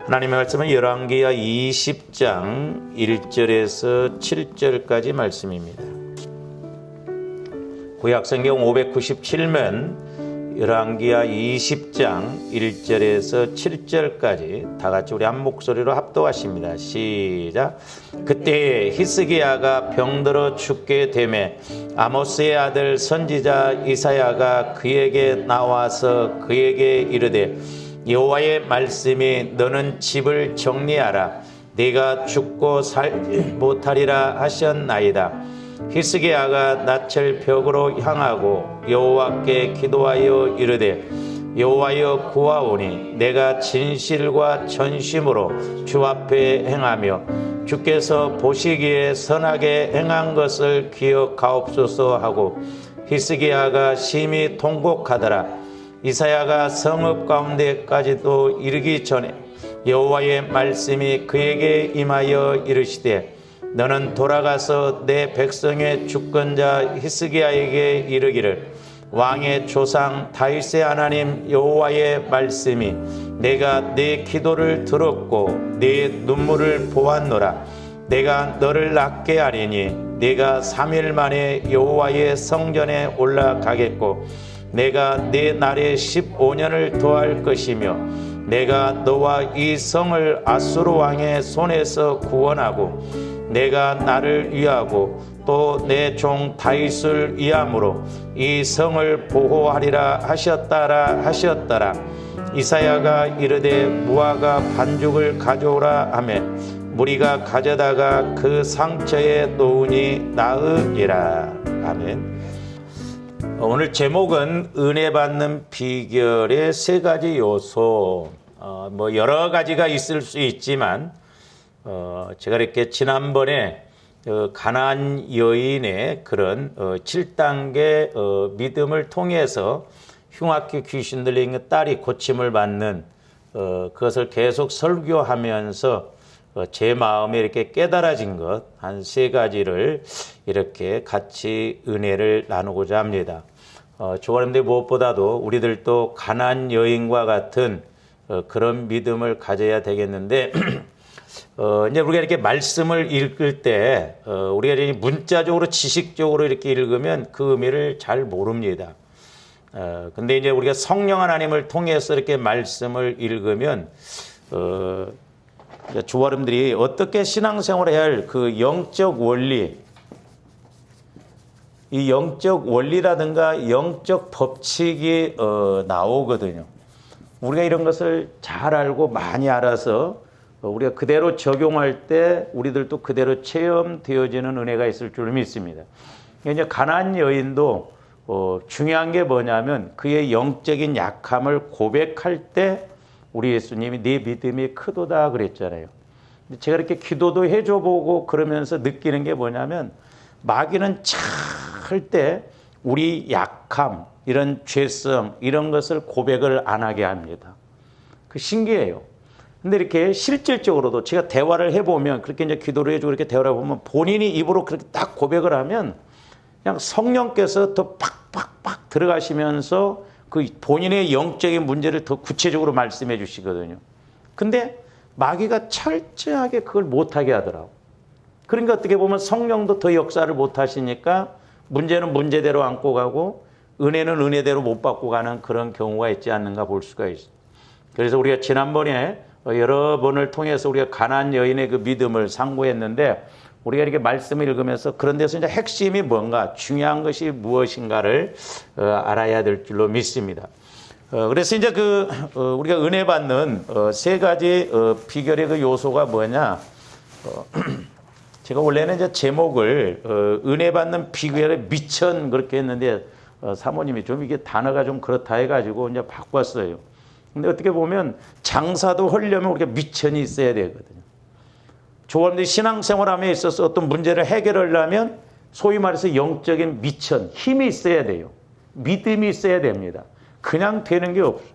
하나님의 말씀은 열왕기하 20장 1절에서 7절까지 말씀입니다. 구약성경 597면 열왕기하 20장 1절에서 7절까지 다 같이 우리 한 목소리로 합독하십니다. 시작. 그때 히스기야가 병들어 죽게 되매 아모스의 아들 선지자 이사야가 그에게 나와서 그에게 이르되 여호와의 말씀이 너는 집을 정리하라. 네가 죽고 살지 못하리라 하셨나이다. 히스기야가 낯을 벽으로 향하고 여호와께 기도하여 이르되 여호와여 구하오니 내가 진실과 전심으로 주 앞에 행하며 주께서 보시기에 선하게 행한 것을 기억하옵소서 하고 히스기야가 심히 통곡하더라. 이사야가 성읍 가운데까지도 이르기 전에 여호와의 말씀이 그에게 임하여 이르시되 너는 돌아가서 내 백성의 주권자 히스기야에게 이르기를 왕의 조상 다윗의 하나님 여호와의 말씀이 내가 내 기도를 들었고 내 눈물을 보았노라. 내가 너를 낫게 하리니 내가 3일 만에 여호와의 성전에 올라가겠고 내가 내 날에 15년을 더할 것이며 내가 너와 이 성을 아수르 왕의 손에서 구원하고 내가 나를 위하고 또 내 종 다윗을 위함으로 이 성을 보호하리라 하셨더라. 이사야가 이르되 무화과 반죽을 가져오라 하매 무리가 가져다가 그 상처에 놓으니 나으니라. 아멘. 오늘 제목은 은혜 받는 비결의 세 가지 요소. 여러 가지가 있을 수 있지만 제가 이렇게 지난번에 가나안 여인의 그런 7단계 믿음을 통해서 흉악히 귀신 들린 딸이 고침을 받는 그것을 계속 설교하면서 제 마음에 이렇게 깨달아진 것 한 세 가지를 이렇게 같이 은혜를 나누고자 합니다. 조가람들 무엇보다도 우리들도 가나안 여인과 같은 그런 믿음을 가져야 되겠는데 이제 우리가 이렇게 말씀을 읽을 때 우리가 이제 문자적으로 지식적으로 이렇게 읽으면 그 의미를 잘 모릅니다. 근데 이제 우리가 성령 하나님을 통해서 이렇게 말씀을 읽으면 주와름들이 어떻게 신앙생활을 해야 할 그 영적 원리, 이 영적 원리라든가 영적 법칙이 나오거든요. 우리가 이런 것을 잘 알고 많이 알아서 우리가 그대로 적용할 때 우리들도 그대로 체험되어지는 은혜가 있을 줄 믿습니다. 이제 가나안 여인도 중요한 게 뭐냐면 그의 영적인 약함을 고백할 때 우리 예수님이 네 믿음이 크도다 그랬잖아요. 제가 이렇게 기도도 해줘보고 그러면서 느끼는 게 뭐냐면 마귀는 절대 우리 약함, 이런 죄성, 이런 것을 고백을 안 하게 합니다. 그 신기해요. 근데 이렇게 실질적으로도 제가 대화를 해보면 그렇게 이제 기도를 해주고 이렇게 대화를 해보면 본인이 입으로 그렇게 딱 고백을 하면 그냥 성령께서 더 팍팍팍 들어가시면서 그 본인의 영적인 문제를 더 구체적으로 말씀해 주시거든요. 근데 마귀가 철저하게 그걸 못하게 하더라고. 그러니까 어떻게 보면 성령도 더 역사를 못하시니까 문제는 문제대로 안고 가고 은혜는 은혜대로 못 받고 가는 그런 경우가 있지 않는가 볼 수가 있어요. 그래서 우리가 지난번에 여러 번을 통해서 우리가 가나안 여인의 그 믿음을 상고했는데 우리가 이렇게 말씀을 읽으면서 그런 데서 이제 핵심이 뭔가 중요한 것이 무엇인가를 알아야 될 줄로 믿습니다. 그래서 이제 우리가 은혜 받는 세 가지 비결의 그 요소가 뭐냐? 제가 원래는 이제 제목을 은혜 받는 비결의 미천 그렇게 했는데 사모님이 좀 이게 단어가 좀 그렇다 해가지고 이제 바꿨어요. 근데 어떻게 보면 장사도 하려면 우리가 미천이 있어야 되거든요. 조원들이 신앙생활함에 있어서 어떤 문제를 해결하려면 소위 말해서 영적인 미천, 힘이 있어야 돼요. 믿음이 있어야 됩니다. 그냥 되는 게 없어요.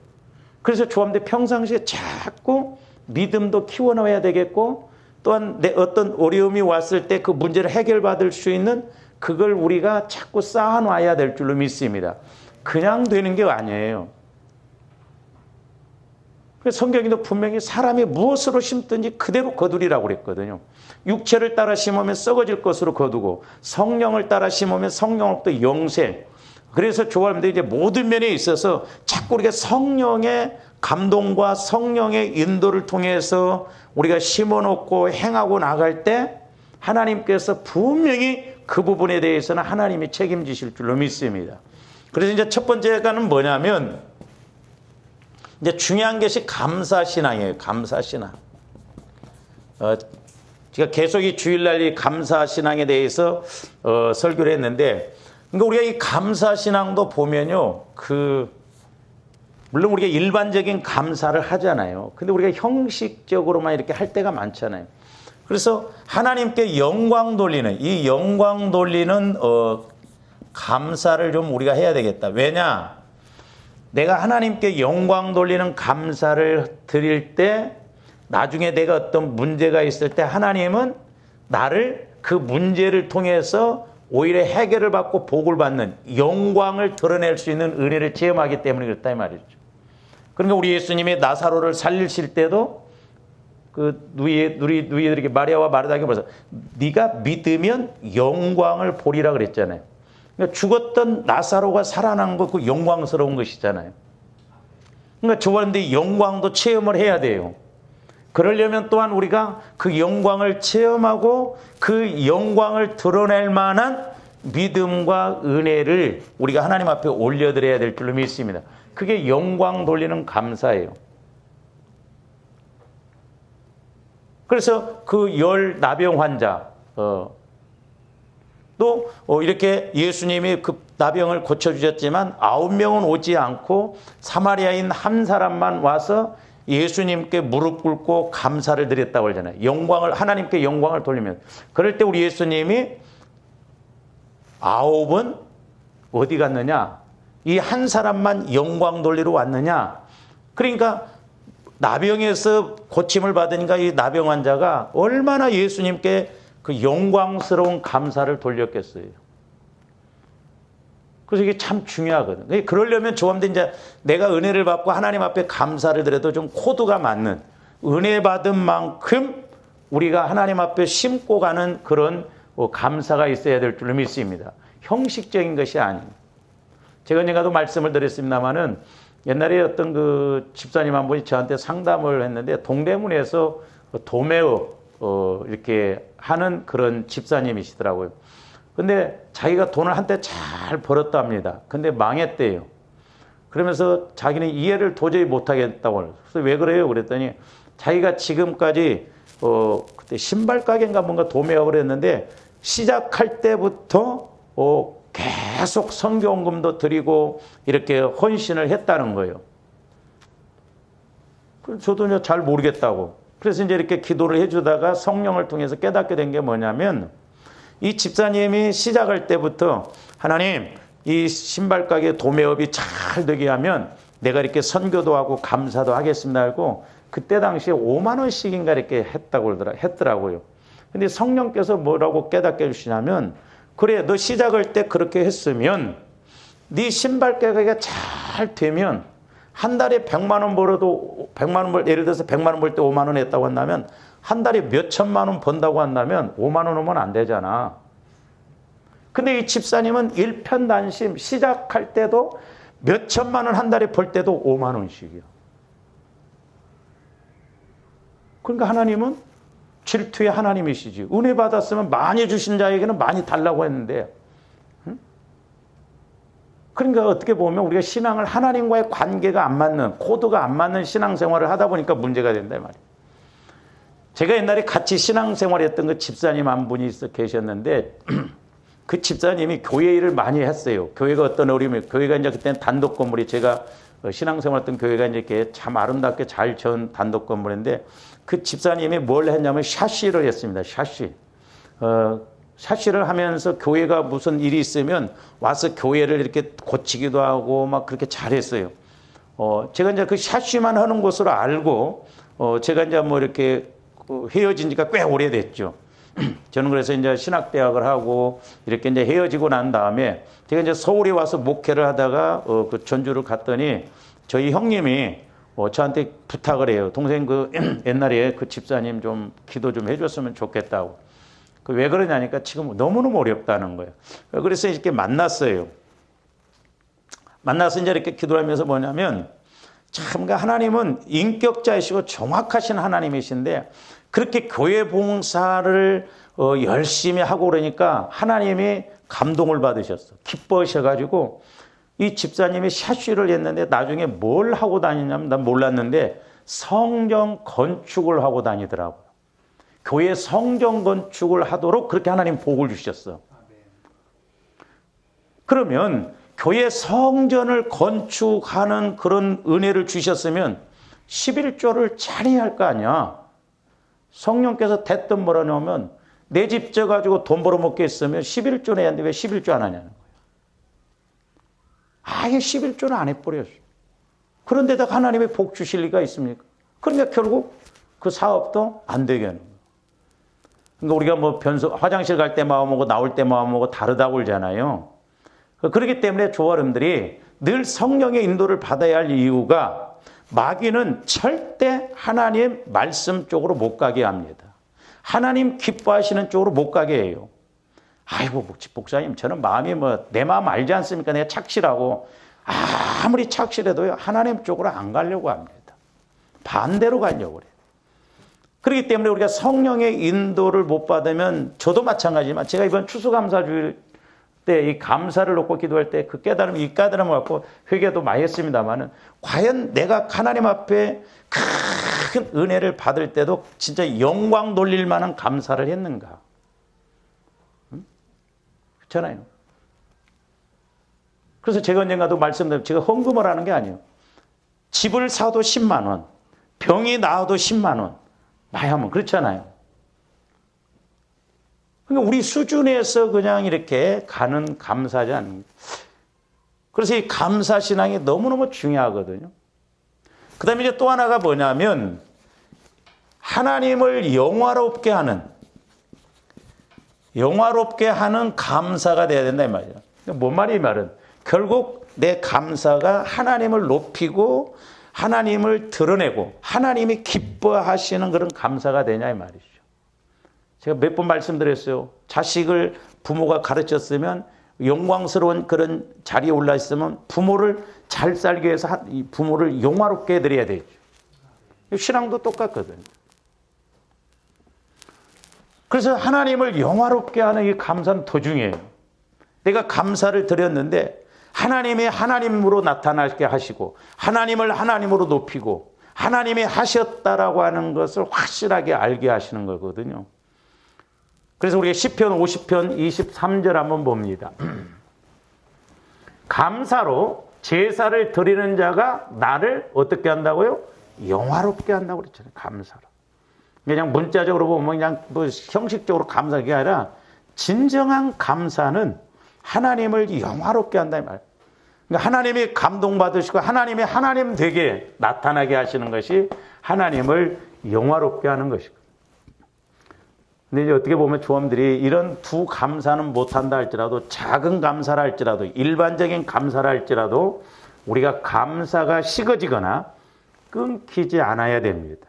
그래서 조원들 평상시에 자꾸 믿음도 키워넣어야 되겠고 또한 내 어떤 어려움이 왔을 때 그 문제를 해결받을 수 있는 그걸 우리가 자꾸 쌓아놔야 될 줄로 믿습니다. 그냥 되는 게 아니에요. 그래서 성경에도 분명히 사람이 무엇으로 심든지 그대로 거두리라고 그랬거든요. 육체를 따라 심으면 썩어질 것으로 거두고 성령을 따라 심으면 성령으로부터 영생. 그래서 조합인데 이제 모든 면에 있어서 자꾸 우리가 성령의 감동과 성령의 인도를 통해서 우리가 심어놓고 행하고 나갈 때 하나님께서 분명히 그 부분에 대해서는 하나님이 책임지실 줄로 믿습니다. 그래서 이제 첫 번째가는 뭐냐면 이제 중요한 것이 감사신앙이에요. 감사신앙. 제가 계속 이 주일날 이 감사신앙에 대해서 설교를 했는데, 그러니까 우리가 이 감사신앙도 보면요, 물론 우리가 일반적인 감사를 하잖아요. 근데 우리가 형식적으로만 이렇게 할 때가 많잖아요. 그래서 하나님께 영광 돌리는, 이 영광 돌리는 감사를 좀 우리가 해야 되겠다. 왜냐? 내가 하나님께 영광 돌리는 감사를 드릴 때 나중에 내가 어떤 문제가 있을 때 하나님은 나를 그 문제를 통해서 오히려 해결을 받고 복을 받는 영광을 드러낼 수 있는 은혜를 체험하기 때문에 그렇다 이 말이죠. 그러니까 우리 예수님이 나사로를 살리실 때도 그 누이들에게 마리아와 마르다에게 벌써 네가 믿으면 영광을 보리라 그랬잖아요. 그러니까 죽었던 나사로가 살아난 거 그 영광스러운 것이잖아요. 그러니까 저런데 영광도 체험을 해야 돼요. 그러려면 또한 우리가 그 영광을 체험하고 그 영광을 드러낼 만한 믿음과 은혜를 우리가 하나님 앞에 올려드려야 될 줄로 믿습니다. 그게 영광 돌리는 감사예요. 그래서 그 나병 환자 또 이렇게 예수님이 그 나병을 고쳐주셨지만 9명은 오지 않고 사마리아인 한 사람만 와서 예수님께 무릎 꿇고 감사를 드렸다고 하잖아요. 하나님께 영광을 돌리면. 그럴 때 우리 예수님이 9은 어디 갔느냐? 이 한 사람만 영광 돌리러 왔느냐? 그러니까 나병에서 고침을 받으니까 이 나병 환자가 얼마나 예수님께 그 영광스러운 감사를 돌렸겠어요. 그래서 이게 참 중요하거든. 그러려면 조함대 이제 내가 은혜를 받고 하나님 앞에 감사를 드려도 좀 코드가 맞는 은혜 받은 만큼 우리가 하나님 앞에 심고 가는 그런 감사가 있어야 될 줄로 믿습니다. 형식적인 것이 아닙니다. 제가 언젠가도 말씀을 드렸습니다마는 옛날에 어떤 그 집사님 한 분이 저한테 상담을 했는데 동대문에서 도매업 이렇게 하는 그런 집사님이시더라고요. 근데 자기가 돈을 한때 잘 벌었답니다. 근데 망했대요. 그러면서 자기는 이해를 도저히 못하겠다고. 그래서 왜 그래요? 그랬더니 자기가 지금까지 그때 신발 가게인가 뭔가 도매업을 했는데 시작할 때부터 계속 선교원금도 드리고 이렇게 헌신을 했다는 거예요. 저도 잘 모르겠다고. 그래서 이제 이렇게 기도를 해주다가 성령을 통해서 깨닫게 된 게 뭐냐면 이 집사님이 시작할 때부터 하나님 이 신발 가게 도매업이 잘 되게 하면 내가 이렇게 선교도 하고 감사도 하겠습니다 하고 그때 당시에 5만 원씩인가 이렇게 했더라고요. 근데 성령께서 뭐라고 깨닫게 해주시냐면 그래 너 시작할 때 그렇게 했으면 네 신발 가게가 잘 되면 한 달에 100만 원 벌어도 100만 원 예를 들어서 100만 원 벌 때 5만 원 했다고 한다면 한 달에 몇 천만 원 번다고 한다면 5만 원 오면 안 되잖아. 근데 이 집사님은 일편단심 시작할 때도 몇 천만 원 한 달에 벌 때도 5만 원씩이야. 그러니까 하나님은 질투의 하나님이시지. 은혜 받았으면 많이 주신 자에게는 많이 달라고 했는데 그러니까 어떻게 보면 우리가 신앙을 하나님과의 관계가 안 맞는 코드가 안 맞는 신앙생활을 하다 보니까 문제가 된다 말이에요. 제가 옛날에 같이 신앙생활했던 그 집사님 한 분이 계셨는데 그 집사님이 교회 일을 많이 했어요. 교회가 어떤 어려움이 교회가 이제 그때는 단독 건물이 제가 신앙생활했던 교회가 이제 이렇게 참 아름답게 잘 지은 단독 건물인데 그 집사님이 뭘 했냐면 샤시를 했습니다. 샤시를 하면서 교회가 무슨 일이 있으면 와서 교회를 이렇게 고치기도 하고 막 그렇게 잘했어요. 제가 이제 그 샤시만 하는 것으로 알고 제가 이제 뭐 이렇게 헤어진 지가 꽤 오래됐죠. 저는 그래서 이제 신학대학을 하고 이렇게 이제 헤어지고 난 다음에 제가 이제 서울에 와서 목회를 하다가 그 전주를 갔더니 저희 형님이 뭐 저한테 부탁을 해요. 동생 그 옛날에 그 집사님 좀 기도 좀 해줬으면 좋겠다고. 그 왜 그러냐니까 지금 너무너무 어렵다는 거예요. 그래서 이렇게 만났어요. 만나서 이제 이렇게 기도를 하면서 뭐냐면 참 하나님은 인격자이시고 정확하신 하나님이신데 그렇게 교회 봉사를 열심히 하고 그러니까 하나님이 감동을 받으셨어. 기뻐하셔가지고 이 집사님이 샤쉬를 했는데 나중에 뭘 하고 다니냐면 난 몰랐는데 성전 건축을 하고 다니더라고요. 교회 성전 건축을 하도록 그렇게 하나님 복을 주셨어. 그러면 교회 성전을 건축하는 그런 은혜를 주셨으면 11조를 잘해야 할 거 아니야. 성령께서 대뜸 몰아넣으면 내 집 져가지고 돈 벌어먹게 했으면 11조 내야 하는데 왜 11조 안 하냐는 거예요. 아예 11조는 안 해버렸어. 그런데다가 하나님의 복 주실 리가 있습니까? 그러니까 결국 그 사업도 안 되게 하는 거예요. 그러니까 우리가 뭐 화장실 갈 때 마음먹고 나올 때 마음먹고 다르다고 그러잖아요. 그렇기 때문에 조아름들이 늘 성령의 인도를 받아야 할 이유가 마귀는 절대 하나님 말씀 쪽으로 못 가게 합니다. 하나님 기뻐하시는 쪽으로 못 가게 해요. 아이고 목사님 저는 마음이 뭐 내 마음 알지 않습니까? 내가 착실하고 아무리 착실해도요 하나님 쪽으로 안 가려고 합니다. 반대로 가려고 그래요. 그렇기 때문에 우리가 성령의 인도를 못 받으면 저도 마찬가지지만 제가 이번 추수감사주일 때 이 감사를 놓고 기도할 때 그 깨달음, 이 깨달음을 갖고 회개도 많이 했습니다만은 과연 내가 하나님 앞에 큰 은혜를 받을 때도 진짜 영광 돌릴 만한 감사를 했는가? 그렇잖아요. 그래서 제가 언젠가도 말씀드린 제가 헌금을 하는 게 아니에요. 집을 사도 10만 원, 병이 나아도 10만 원, 많이 하면 그렇잖아요. 그러니까 우리 수준에서 그냥 이렇게 가는 감사지 않습니까? 그래서 이 감사 신앙이 너무너무 중요하거든요. 그 다음에 이제 또 하나가 뭐냐면 하나님을 영화롭게 하는 감사가 돼야 된다 이 말이에요. 뭔 말이야 이 말은? 결국 내 감사가 하나님을 높이고 하나님을 드러내고 하나님이 기뻐하시는 그런 감사가 되냐 이 말이죠. 제가 몇 번 말씀드렸어요. 자식을 부모가 가르쳤으면 영광스러운 그런 자리에 올라 있으면 부모를 잘 살기 위해서 이 부모를 영화롭게 해드려야 되죠. 신앙도 똑같거든요. 그래서 하나님을 영화롭게 하는 이 감사는 더 중요해요. 내가 감사를 드렸는데 하나님이 하나님으로 나타나게 하시고 하나님을 하나님으로 높이고 하나님이 하셨다라고 하는 것을 확실하게 알게 하시는 거거든요. 그래서 우리가 시편 50편 23절 한번 봅니다. 감사로 제사를 드리는 자가 나를 어떻게 한다고요? 영화롭게 한다고 그랬잖아요. 감사로. 그냥 문자적으로 보면 그냥 뭐 형식적으로 감사가 아니라 진정한 감사는 하나님을 영화롭게 한다 이 말. 그러니까 하나님이 감동받으시고 하나님이 하나님 되게 나타나게 하시는 것이 하나님을 영화롭게 하는 것이고. 근데 이제 어떻게 보면 조함들이 이런 두 감사는 못한다 할지라도 작은 감사라 할지라도 일반적인 감사라 할지라도 우리가 감사가 식어지거나 끊기지 않아야 됩니다.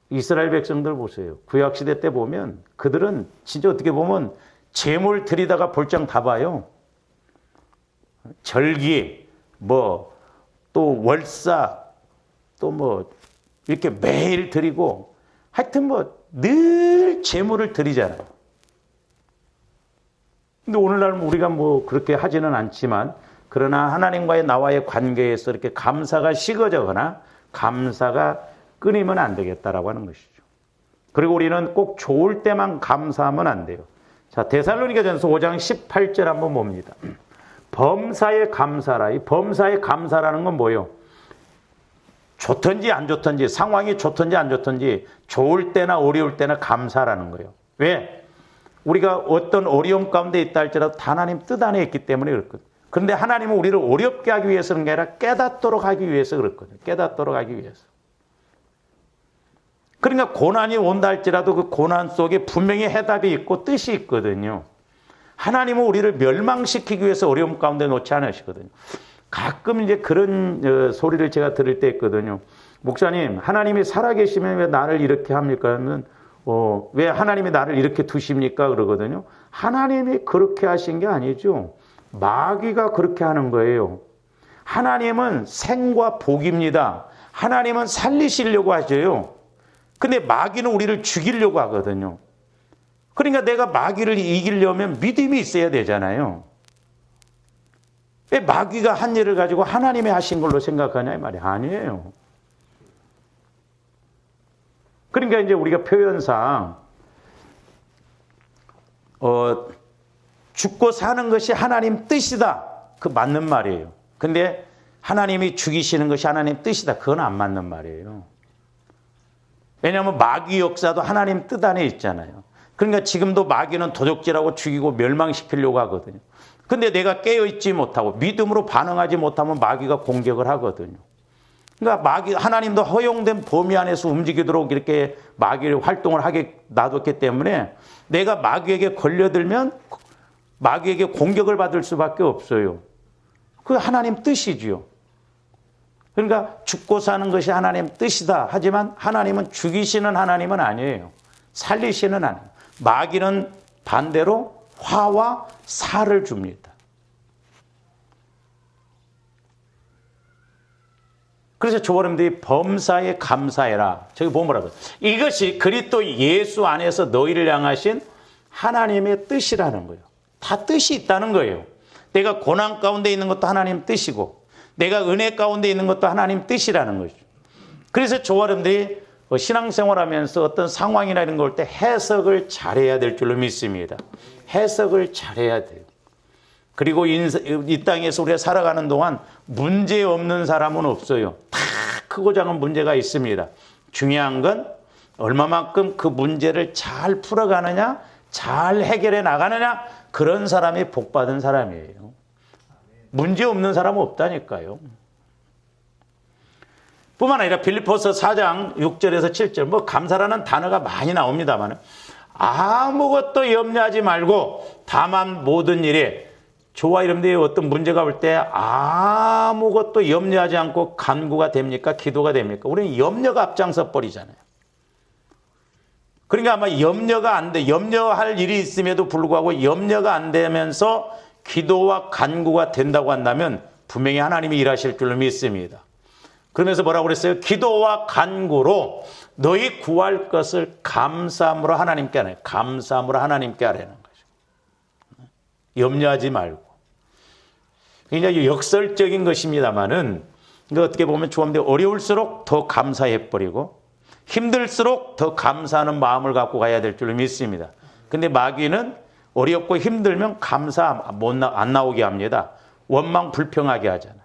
이스라엘 백성들 보세요. 구약시대 때 보면 그들은 진짜 어떻게 보면 제물 드리다가 볼장 다 봐요. 절기, 또 월사, 또 이렇게 매일 드리고 하여튼 늘 제물을 드리잖아요. 근데 오늘날 우리가 그렇게 하지는 않지만 그러나 하나님과의 나와의 관계에서 이렇게 감사가 식어져거나 감사가 끊이면 안 되겠다라고 하는 것이죠. 그리고 우리는 꼭 좋을 때만 감사하면 안 돼요. 자, 데살로니가전서 5장 18절 한번 봅니다. 범사에 감사라. 이 범사에 감사라는 건 뭐예요? 좋든지 안 좋든지 상황이 좋든지 안 좋든지 좋을 때나 어려울 때나 감사라는 거예요. 왜? 우리가 어떤 어려움 가운데 있다 할지라도 하나님 뜻 안에 있기 때문에 그렇거든요. 그런데 하나님은 우리를 어렵게 하기 위해서는 게 아니라 깨닫도록 하기 위해서 그렇거든요. 깨닫도록 하기 위해서. 그러니까 고난이 온다 할지라도 그 고난 속에 분명히 해답이 있고 뜻이 있거든요. 하나님은 우리를 멸망시키기 위해서 어려움 가운데 놓지 않으시거든요. 가끔 이제 그런 소리를 제가 들을 때 있거든요. 목사님, 하나님이 살아계시면 왜 나를 이렇게 합니까? 하면 왜 하나님이 나를 이렇게 두십니까? 그러거든요. 하나님이 그렇게 하신 게 아니죠. 마귀가 그렇게 하는 거예요. 하나님은 생과 복입니다. 하나님은 살리시려고 하셔요. 근데 마귀는 우리를 죽이려고 하거든요. 그러니까 내가 마귀를 이기려면 믿음이 있어야 되잖아요. 왜 마귀가 한 일을 가지고 하나님이 하신 걸로 생각하냐 이 말이 아니에요. 그러니까 이제 우리가 표현상 죽고 사는 것이 하나님 뜻이다. 그 맞는 말이에요. 근데 하나님이 죽이시는 것이 하나님 뜻이다. 그건 안 맞는 말이에요. 왜냐하면 마귀 역사도 하나님 뜻 안에 있잖아요. 그러니까 지금도 마귀는 도적질하고 죽이고 멸망시키려고 하거든요. 근데 내가 깨어있지 못하고 믿음으로 반응하지 못하면 마귀가 공격을 하거든요. 그러니까 하나님도 허용된 범위 안에서 움직이도록 이렇게 마귀를 활동을 하게 놔뒀기 때문에 내가 마귀에게 걸려들면 마귀에게 공격을 받을 수밖에 없어요. 그 하나님 뜻이지요. 그러니까 죽고 사는 것이 하나님 뜻이다. 하지만 하나님은 죽이시는 하나님은 아니에요. 살리시는 하나님. 마귀는 반대로 화와 살을 줍니다. 그래서 조원님들이 범사에 감사해라. 저기 보면 뭐라고요? 이것이 그리스도 예수 안에서 너희를 향하신 하나님의 뜻이라는 거예요. 다 뜻이 있다는 거예요. 내가 고난 가운데 있는 것도 하나님 뜻이고 내가 은혜 가운데 있는 것도 하나님 뜻이라는 거죠. 그래서 조원님들이 신앙생활하면서 어떤 상황이나 이런 걸 올 때 해석을 잘해야 될 줄로 믿습니다. 해석을 잘해야 돼요. 그리고 이 땅에서 우리가 살아가는 동안 문제 없는 사람은 없어요. 다 크고 작은 문제가 있습니다. 중요한 건 얼마만큼 그 문제를 잘 풀어가느냐, 잘 해결해 나가느냐, 그런 사람이 복받은 사람이에요. 문제 없는 사람은 없다니까요. 뿐만 아니라 빌립보서 4장 6절에서 7절 뭐 감사라는 단어가 많이 나옵니다만 아무것도 염려하지 말고 다만 모든 일에 저와 여러분들이 어떤 문제가 올 때 아무것도 염려하지 않고 간구가 됩니까? 기도가 됩니까? 우리는 염려가 앞장서 버리잖아요. 그러니까 아마 염려가 안 돼. 염려할 일이 있음에도 불구하고 염려가 안 되면서 기도와 간구가 된다고 한다면 분명히 하나님이 일하실 줄로 믿습니다. 그러면서 뭐라고 그랬어요? 기도와 간구로 너희 구할 것을 감사함으로 하나님께 하라. 감사함으로 하나님께 하라는 거죠. 염려하지 말고. 굉장히 역설적인 것입니다만은 어떻게 보면 조금더 어려울수록 더 감사해버리고 힘들수록 더 감사하는 마음을 갖고 가야 될 줄로 믿습니다. 근데 마귀는 어렵고 힘들면 감사 안 나오게 합니다. 원망 불평하게 하잖아요.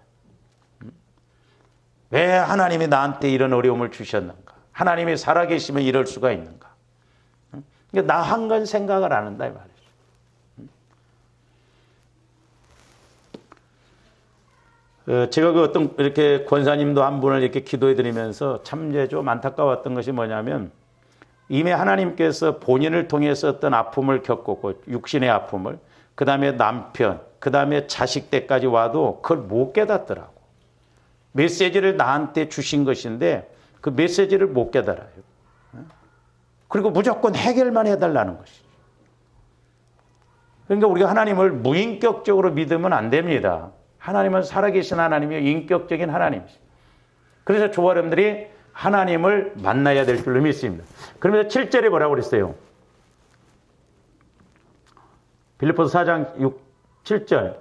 왜 하나님이 나한테 이런 어려움을 주셨는가? 하나님이 살아계시면 이럴 수가 있는가? 그러니까 나 한 건 생각을 안 한다 이 말이죠. 제가 그 어떤 이렇게 권사님도 한 분을 이렇게 기도해 드리면서 참 이제 좀 안타까웠던 것이 뭐냐면 이미 하나님께서 본인을 통해서 어떤 아픔을 겪었고 육신의 아픔을 그 다음에 남편 그 다음에 자식 때까지 와도 그걸 못 깨닫더라고. 메시지를 나한테 주신 것인데 그 메시지를 못 깨달아요. 그리고 무조건 해결만 해달라는 것이죠. 그러니까 우리가 하나님을 무인격적으로 믿으면 안 됩니다. 하나님은 살아계신 하나님이요 인격적인 하나님이시죠. 그래서 저와 여러분들이 하나님을 만나야 될 줄로 믿습니다. 그러면서 7절에 뭐라고 그랬어요? 빌립보서 4장 6, 7절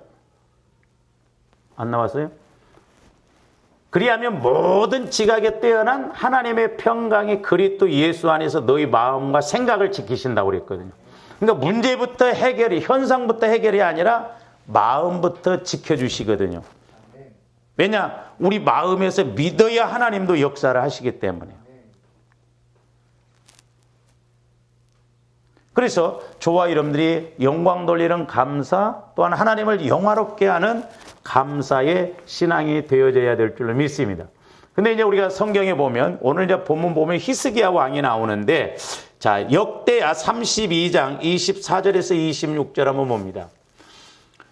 안 나왔어요? 그리하면 모든 지각에 뛰어난 하나님의 평강이 그리스도 예수 안에서 너희 마음과 생각을 지키신다고 그랬거든요. 그러니까 문제부터 해결이 현상부터 해결이 아니라 마음부터 지켜주시거든요. 왜냐? 우리 마음에서 믿어야 하나님도 역사를 하시기 때문에. 그래서 저와 여러분들이 영광 돌리는 감사 또한 하나님을 영화롭게 하는 감사의 신앙이 되어져야 될 줄로 믿습니다. 근데 이제 우리가 성경에 보면 오늘 이제 본문 보면 히스기야 왕이 나오는데 자, 역대야 32장 24절에서 26절 한번 봅니다.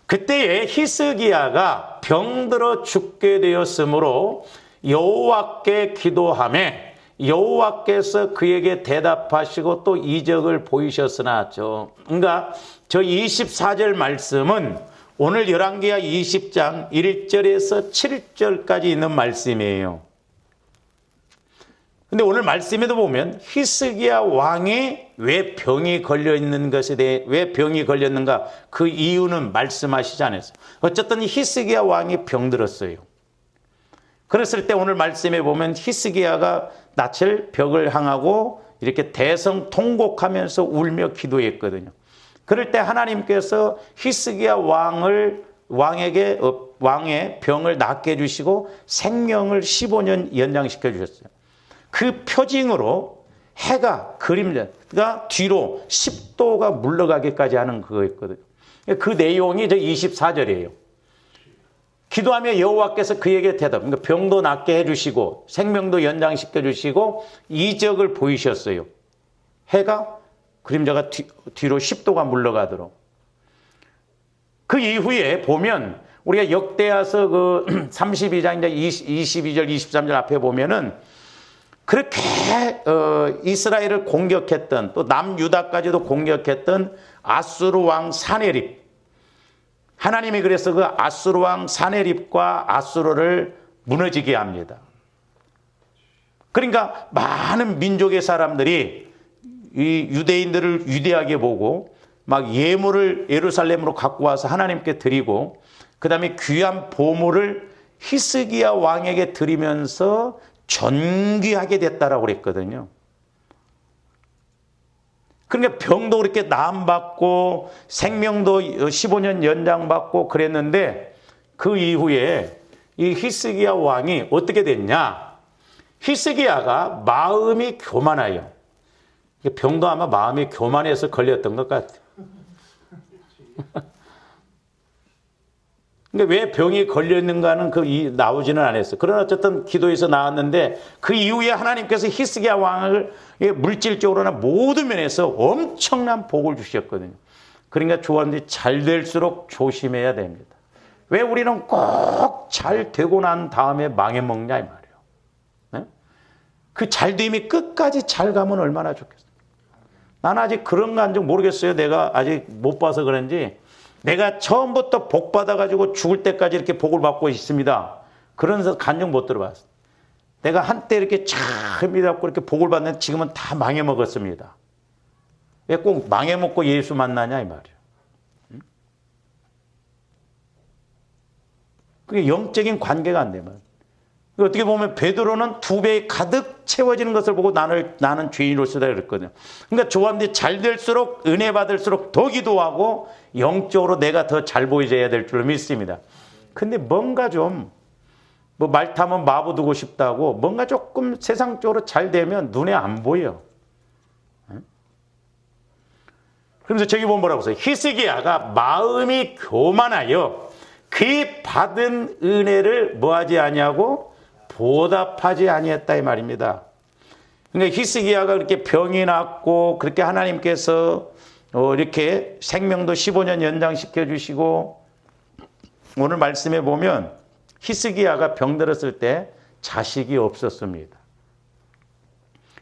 그때에 히스기야가 병들어 죽게 되었으므로 여호와께 기도하매 여호와께서 그에게 대답하시고 또 이적을 보이셨으나 그러니까 저 24절 말씀은 오늘 열왕기하 20장 1절에서 7절까지 있는 말씀이에요. 근데 오늘 말씀에도 보면 히스기야 왕이 왜 병이 걸려 있는 것에 대해 왜 병이 걸렸는가 그 이유는 말씀하시지 않았어요. 어쨌든 히스기야 왕이 병들었어요. 그랬을 때 오늘 말씀에 보면 히스기야가 낯을 벽을 향하고 이렇게 대성통곡하면서 울며 기도했거든요. 그럴 때 하나님께서 히스기야 왕의 병을 낫게 해주시고 생명을 15년 연장시켜 주셨어요. 그 표징으로 해가 그림자가 뒤로 10도가 물러가기까지 하는 그거였거든요. 그 내용이 저 24절이에요. 기도하며 여호와께서 그에게 대답, 그러니까 병도 낫게 해주시고 생명도 연장시켜 주시고 이적을 보이셨어요. 해가 그림자가 뒤로 10도가 물러가도록. 그 이후에 보면 우리가 역대하서 그 32장 이제 22절 23절 앞에 보면은 그렇게 이스라엘을 공격했던 또 남유다까지도 공격했던 아수르 왕 사네립, 하나님이 그래서 그 아수르 왕 사네립과 아수르를 무너지게 합니다. 그러니까 많은 민족의 사람들이 이 유대인들을 위대하게 보고 막 예물을 예루살렘으로 갖고 와서 하나님께 드리고 그 다음에 귀한 보물을 히스기야 왕에게 드리면서 존귀하게 됐다라고 그랬거든요. 그러니까 병도 그렇게 나음받고 생명도 15년 연장받고 그랬는데 그 이후에 이 히스기야 왕이 어떻게 됐냐? 히스기야가 마음이 교만해요. 병도 아마 마음이 교만해서 걸렸던 것 같아요. 근데 왜 병이 걸렸는가는 나오지는 않았어요. 그러나 어쨌든 기도에서 나왔는데 그 이후에 하나님께서 히스기야 왕을 물질적으로나 모든 면에서 엄청난 복을 주셨거든요. 그러니까 조언들이 잘 될수록 조심해야 됩니다. 왜 우리는 꼭 잘 되고 난 다음에 망해먹냐 이 말이에요. 네? 그 잘됨이 끝까지 잘 가면 얼마나 좋겠어요. 나는 아직 그런 거 아직 모르겠어요. 내가 아직 못 봐서 그런지 내가 처음부터 복 받아가지고 죽을 때까지 이렇게 복을 받고 있습니다. 그런 간증 못 들어봤어요. 내가 한때 이렇게 잘 믿었고 이렇게 복을 받는데 지금은 다 망해먹었습니다. 왜 꼭 망해먹고 예수 만나냐 이 말이에요. 그게 영적인 관계가 안 되면. 어떻게 보면 베드로는 2배 가득 채워지는 것을 보고 나는 죄인으로서다 그랬거든요. 그러니까 조합들이 잘 될수록 은혜 받을수록 더 기도하고 영적으로 내가 더 잘 보여져야 될 줄 믿습니다. 근데 뭔가 좀 말 타면 마부 두고 싶다고 뭔가 조금 세상적으로 잘 되면 눈에 안 보여. 그래서 저기 보면 뭐라고 써요? 히스기야가 마음이 교만하여 그 받은 은혜를 뭐하지 아니하고 보답하지 아니했다 이 말입니다. 그러니까 히스기야가 그렇게 병이 났고 그렇게 하나님께서 이렇게 생명도 15년 연장시켜 주시고 오늘 말씀에 보면 히스기야가 병들었을 때 자식이 없었습니다.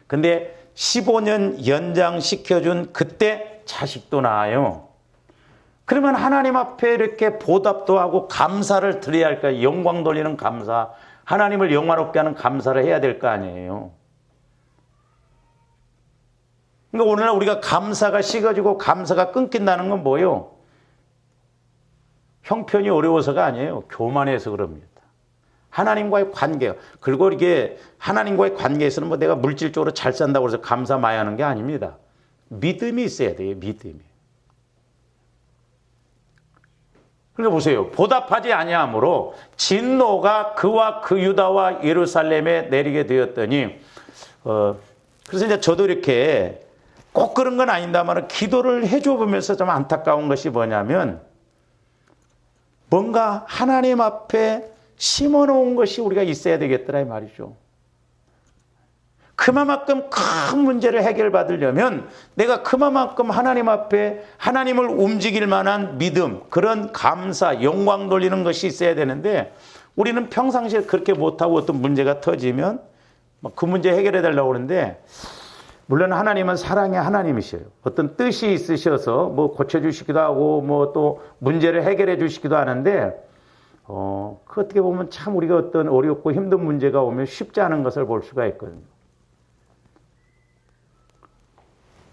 근데 15년 연장시켜 준 그때 자식도 낳아요. 그러면 하나님 앞에 이렇게 보답도 하고 감사를 드려야 할까요? 영광 돌리는 감사, 하나님을 영화롭게 하는 감사를 해야 될 거 아니에요. 그러니까 오늘날 우리가 감사가 식어지고 감사가 끊긴다는 건 뭐예요? 형편이 어려워서가 아니에요. 교만해서 그럽니다. 하나님과의 관계가. 그리고 이게 하나님과의 관계에서는 뭐 내가 물질적으로 잘 산다고 해서 감사 많이 하는 게 아닙니다. 믿음이 있어야 돼요. 믿음이. 그러니까 보세요. 보답하지 아니하므로 진노가 그와 그 유다와 예루살렘에 내리게 되었더니 그래서 이제 저도 이렇게 꼭 그런 건 아닌다만 기도를 해줘 보면서 좀 안타까운 것이 뭐냐면 뭔가 하나님 앞에 심어놓은 것이 우리가 있어야 되겠더라 이 말이죠. 그만큼 큰 문제를 해결받으려면 내가 그만큼 하나님 앞에 하나님을 움직일 만한 믿음, 그런 감사, 영광 돌리는 것이 있어야 되는데 우리는 평상시에 그렇게 못하고 어떤 문제가 터지면 그 문제 해결해 달라고 그러는데 물론 하나님은 사랑의 하나님이셔요. 어떤 뜻이 있으셔서 뭐 고쳐주시기도 하고 뭐 또 문제를 해결해 주시기도 하는데 그 어떻게 보면 참 우리가 어떤 어렵고 힘든 문제가 오면 쉽지 않은 것을 볼 수가 있거든요.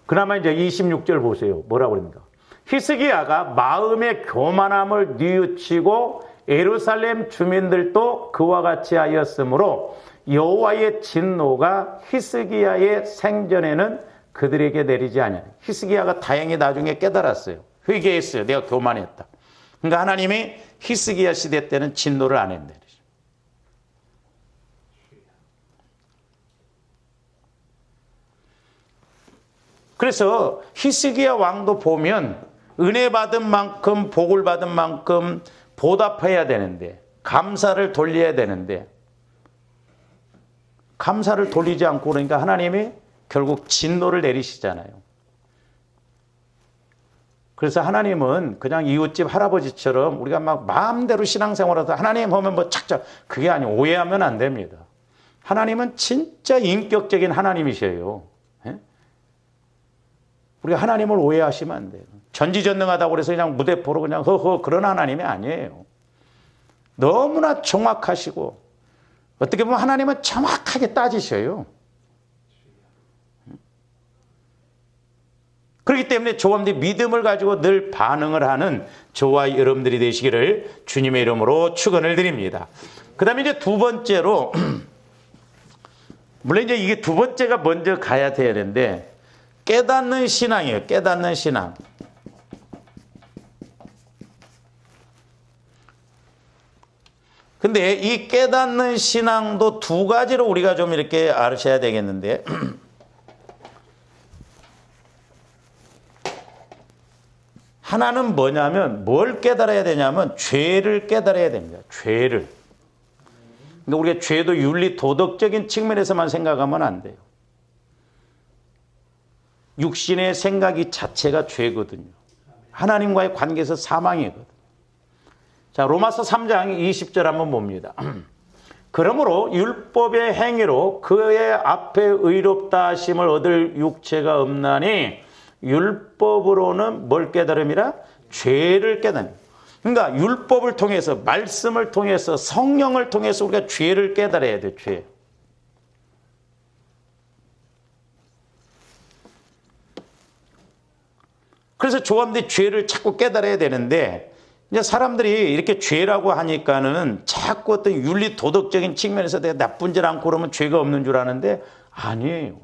그나마 이제 26절 보세요. 뭐라고 그럽니까? 히스기야가 마음의 교만함을 뉘우치고 예루살렘 주민들도 그와 같이 하였으므로 여호와의 진노가 히스기야의 생전에는 그들에게 내리지 아니하니. 히스기야가 다행히 나중에 깨달았어요. 회개했어요. 내가 교만했다. 그러니까 하나님이 히스기야 시대 때는 진노를 안 했네. 그래서 히스기야 왕도 보면 은혜 받은 만큼 복을 받은 만큼 보답해야 되는데 감사를 돌려야 되는데 감사를 돌리지 않고 그러니까 하나님이 결국 진노를 내리시잖아요. 그래서 하나님은 그냥 이웃집 할아버지처럼 우리가 막 마음대로 신앙생활하다 하나님 하면 뭐 착착 그게 아니고 오해하면 안 됩니다. 하나님은 진짜 인격적인 하나님이셔요. 우리가 하나님을 오해하시면 안 돼요. 전지전능하다고 그래서 그냥 무대포로 그냥 허허 그런 하나님이 아니에요. 너무나 정확하시고 어떻게 보면 하나님은 정확하게 따지셔요. 그렇기 때문에 저와님들이 믿음을 가지고 늘 반응을 하는 저와 여러분들이 되시기를 주님의 이름으로 축원을 드립니다. 그 다음에 이제 두 번째로 물론 이제 이게 두 번째가 먼저 가야 되는데 깨닫는 신앙이에요. 깨닫는 신앙. 근데 이 깨닫는 신앙도 두 가지로 우리가 좀 이렇게 아셔야 되겠는데 하나는 뭐냐면 뭘 깨달아야 되냐면 죄를 깨달아야 됩니다. 죄를. 근데 우리가 죄도 윤리 도덕적인 측면에서만 생각하면 안 돼요. 육신의 생각이 자체가 죄거든요. 하나님과의 관계에서 사망이거든요. 자, 로마서 3장 20절 한번 봅니다. 그러므로 율법의 행위로 그의 앞에 의롭다 하심을 얻을 육체가 없나니 율법으로는 뭘 깨달음이라? 죄를 깨닫는. 그러니까 율법을 통해서 말씀을 통해서 성령을 통해서 우리가 죄를 깨달아야 돼요. 죄. 그래서 조합들이 죄를 자꾸 깨달아야 되는데 이제 사람들이 이렇게 죄라고 하니까는 자꾸 어떤 윤리 도덕적인 측면에서 내가 나쁜 짓 않고 그러면 죄가 없는 줄 아는데 아니에요.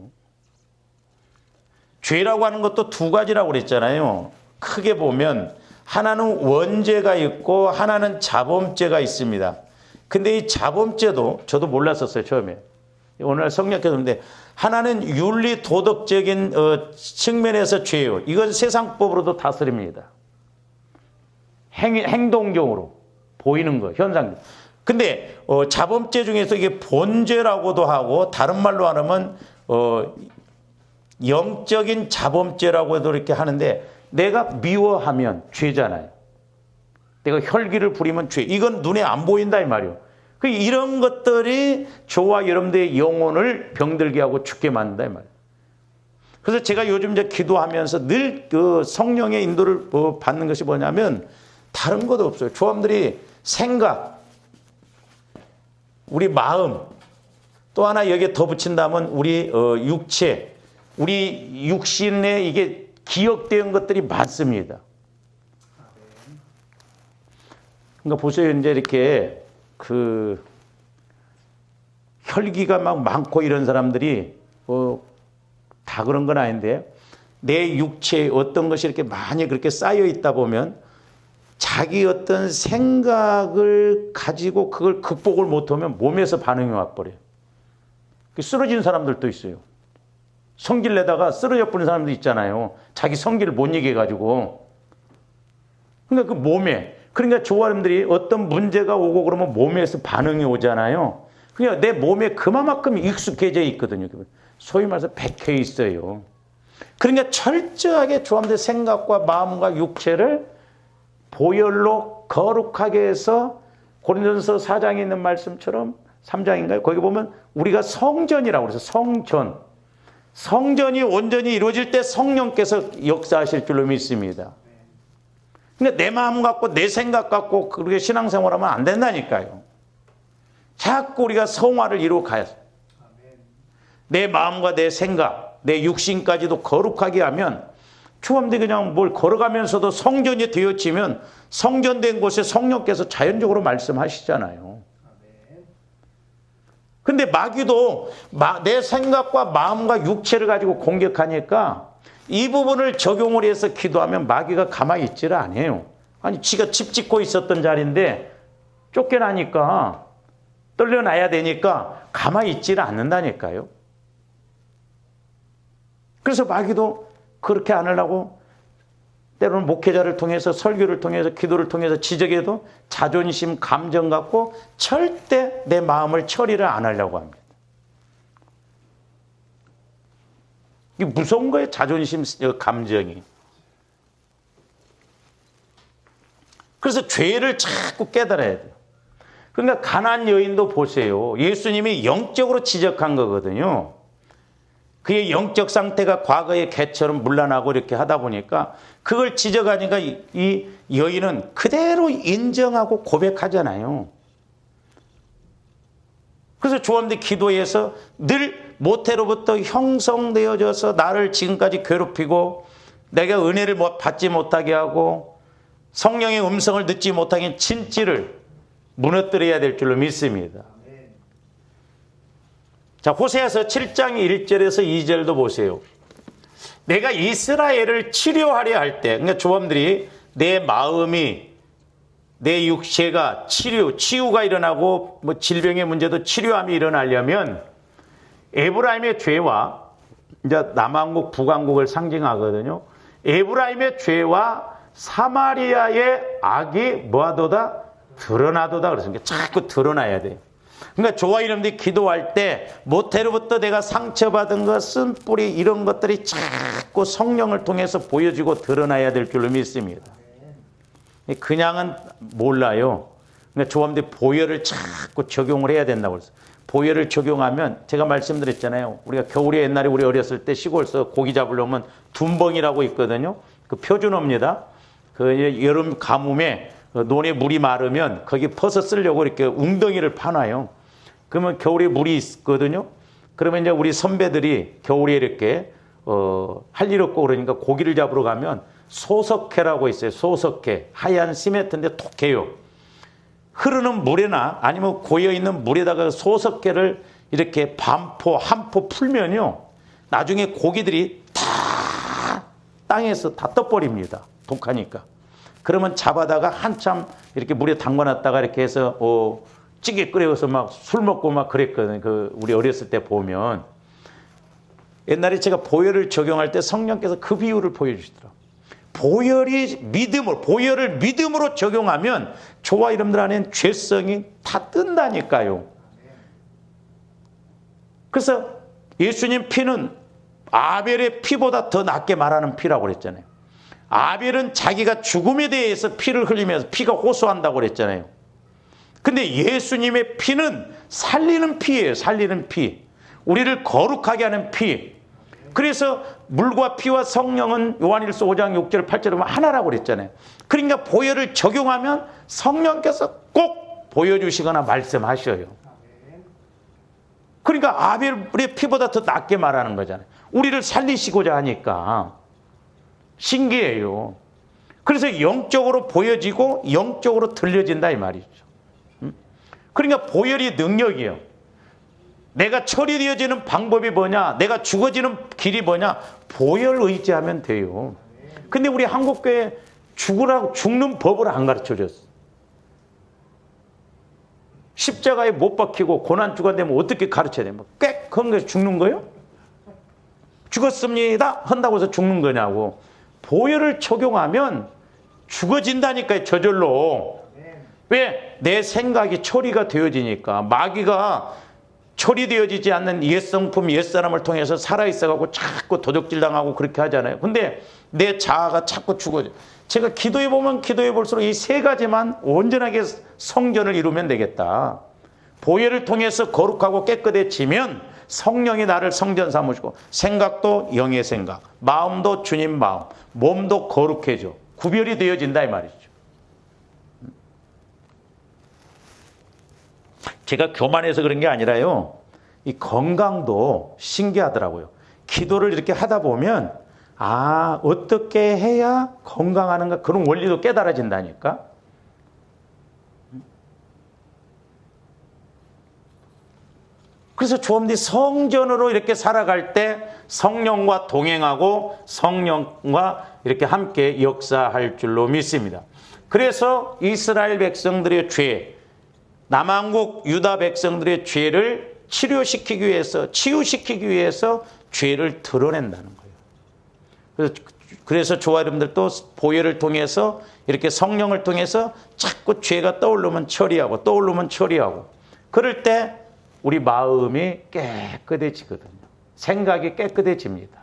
죄라고 하는 것도 두 가지라고 그랬잖아요. 크게 보면 하나는 원죄가 있고 하나는 자범죄가 있습니다. 근데 이 자범죄도 저도 몰랐었어요. 처음에. 오늘 성령께서인데 하나는 윤리 도덕적인 측면에서 죄요. 이건 세상법으로도 다스립니다. 행동적으로 보이는 거, 현상. 근데 자범죄 중에서 이게 본죄라고도 하고 다른 말로 하면 영적인 자범죄라고도 이렇게 하는데 내가 미워하면 죄잖아요. 내가 혈기를 부리면 죄. 이건 눈에 안 보인다 이 말이에요. 이런 것들이 저와 여러분들의 영혼을 병들게 하고 죽게 만든다 이 말이에요. 그래서 제가 요즘 이제 기도하면서 늘 그 성령의 인도를 받는 것이 뭐냐면 다른 것도 없어요. 조함들이 생각, 우리 마음, 또 하나 여기에 더 붙인다면 우리 육체, 우리 육신에 이게 기억된 것들이 많습니다. 그러니까 보세요. 이제 이렇게 그 혈기가 막 많고 이런 사람들이 다 그런 건 아닌데 내 육체에 어떤 것이 이렇게 많이 그렇게 쌓여 있다 보면 자기 어떤 생각을 가지고 그걸 극복을 못하면 몸에서 반응이 와버려요. 쓰러진 사람들도 있어요. 성질 내다가 쓰러져 버린 사람도 있잖아요. 자기 성질을 못 이겨가지고. 그러니까 그 몸에, 그러니까 조아님들이 어떤 문제가 오고 그러면 몸에서 반응이 오잖아요. 그냥 내 몸에 그만큼 익숙해져 있거든요. 소위 말해서 백해 있어요. 그러니까 철저하게 주함대 생각과 마음과 육체를 보혈로 거룩하게 해서 고린도전서 4장에 있는 말씀처럼 3장인가요? 거기 보면 우리가 성전이라고 그래서 성전. 성전이 온전히 이루어질 때 성령께서 역사하실 줄로 믿습니다. 근데 내 마음 갖고 내 생각 갖고 그렇게 신앙생활하면 안 된다니까요. 자꾸 우리가 성화를 이루어 가야 돼. 내 마음과 내 생각, 내 육신까지도 거룩하게 하면 주함대 그냥 뭘 걸어가면서도 성전이 되어지면 성전된 곳에 성령께서 자연적으로 말씀하시잖아요. 근데 마귀도 내 생각과 마음과 육체를 가지고 공격하니까 이 부분을 적용을 해서 기도하면 마귀가 가만히 있지를 않아요. 아니 지가 집 짓고 있었던 자리인데 쫓겨나니까 떨려나야 되니까 가만히 있지를 않는다니까요. 그래서 마귀도 그렇게 안 하려고 때로는 목회자를 통해서 설교를 통해서 기도를 통해서 지적해도 자존심, 감정 갖고 절대 내 마음을 처리를 안 하려고 합니다. 이게 무서운 거예요. 자존심, 감정이. 그래서 죄를 자꾸 깨달아야 돼요. 그러니까 가나안 여인도 보세요. 예수님이 영적으로 지적한 거거든요. 그의 영적 상태가 과거의 개처럼 문란하고 이렇게 하다 보니까 그걸 지적하니까 이 여인은 그대로 인정하고 고백하잖아요. 그래서 주함대 기도에서 늘 모태로부터 형성되어져서 나를 지금까지 괴롭히고 내가 은혜를 받지 못하게 하고 성령의 음성을 듣지 못하게 진지를 무너뜨려야 될 줄로 믿습니다. 자, 호세아서 7장 1절에서 2절도 보세요. 내가 이스라엘을 치료하려 할 때, 그러니까 조함들이 내 마음이, 내 육체가 치유가 일어나고 뭐 질병의 문제도 치료함이 일어나려면 에브라임의 죄와 이제 남왕국, 북왕국을 상징하거든요. 에브라임의 죄와 사마리아의 악이 뭐하도다? 드러나도다. 그랬으니까 자꾸 드러나야 돼요. 그러니까 조화 이름들이 기도할 때 모태로부터 내가 상처받은 것은 뿌리 이런 것들이 자꾸 성령을 통해서 보여지고 드러나야 될 줄로 믿습니다. 그냥은 몰라요. 그러니까 조함들이 보혈을 자꾸 적용을 해야 된다고 그랬어요. 보혈을 적용하면 제가 말씀드렸잖아요. 우리가 겨울에 옛날에 우리 어렸을 때 시골에서 고기 잡으려면 둔벙이라고 있거든요. 그 표준어입니다. 그 여름 가뭄에 논에 물이 마르면 거기 퍼서 쓰려고 이렇게 웅덩이를 파놔요. 그러면 겨울에 물이 있거든요. 그러면 이제 우리 선배들이 겨울에 이렇게 할 일 없고 그러니까 고기를 잡으러 가면 소석회라고 있어요. 소석회. 하얀 시멘트인데 톡해요. 흐르는 물에나 아니면 고여있는 물에다가 소석회를 이렇게 반포, 한 포 풀면요. 나중에 고기들이 다 땅에서 다 떠버립니다. 독하니까. 그러면 잡아다가 한참 이렇게 물에 담궈놨다가 이렇게 해서 찌개 끓여서 막 술 먹고 막 그랬거든요. 우리 어렸을 때 보면. 옛날에 제가 보혈을 적용할 때 성령께서 그 비유를 보여주시더라고요. 보혈을 믿음으로 적용하면 저와 여러분들 안에는 죄성이 다 뜬다니까요. 그래서 예수님 피는 아벨의 피보다 더 낫게 말하는 피라고 그랬잖아요. 아벨은 자기가 죽음에 대해서 피를 흘리면서 피가 호소한다고 그랬잖아요. 근데 예수님의 피는 살리는 피예요. 살리는 피. 우리를 거룩하게 하는 피. 그래서 물과 피와 성령은 요한일서 5장 6절 8절에 보면 하나라고 그랬잖아요. 그러니까 보혈을 적용하면 성령께서 꼭 보여주시거나 말씀하셔요. 그러니까 아벨의 피보다 더 낫게 말하는 거잖아요. 우리를 살리시고자 하니까. 신기해요. 그래서 영적으로 보여지고 영적으로 들려진다 이 말이죠. 그러니까 보혈이 능력이에요. 내가 처리되어지는 방법이 뭐냐? 내가 죽어지는 길이 뭐냐? 보혈 의지하면 돼요. 근데 우리 한국교회 죽는 법을 안 가르쳐줬어. 십자가에 못 박히고 고난주가 되면 어떻게 가르쳐야 돼? 꽥 그런 거에서 죽는 거예요? 죽었습니다 한다고 해서 죽는 거냐고. 보혈을 적용하면 죽어진다니까요. 저절로. 왜? 내 생각이 처리가 되어지니까. 마귀가 처리되어지지 않는 옛성품, 옛사람을 통해서 살아있어가고 자꾸 도적질당하고 그렇게 하잖아요. 근데 내 자아가 자꾸 죽어져. 제가 기도해보면 기도해볼수록 이 세 가지만 온전하게 성전을 이루면 되겠다. 보혈을 통해서 거룩하고 깨끗해지면 성령이 나를 성전 삼으시고 생각도 영의 생각, 마음도 주님 마음, 몸도 거룩해져. 구별이 되어진다 이 말이죠. 제가 교만해서 그런 게 아니라요. 이 건강도 신기하더라고요. 기도를 이렇게 하다 보면 어떻게 해야 건강하는가 그런 원리도 깨달아진다니까. 그래서 조합원들이 성전으로 이렇게 살아갈 때 성령과 동행하고 성령과 이렇게 함께 역사할 줄로 믿습니다. 그래서 이스라엘 백성들의 죄, 남한국 유다 백성들의 죄를 치료시키기 위해서, 치유시키기 위해서 죄를 드러낸다는 거예요. 그래서 저와 여러분들도 보혈을 통해서 이렇게 성령을 통해서 자꾸 죄가 떠오르면 처리하고 떠오르면 처리하고 그럴 때 우리 마음이 깨끗해지거든요. 생각이 깨끗해집니다.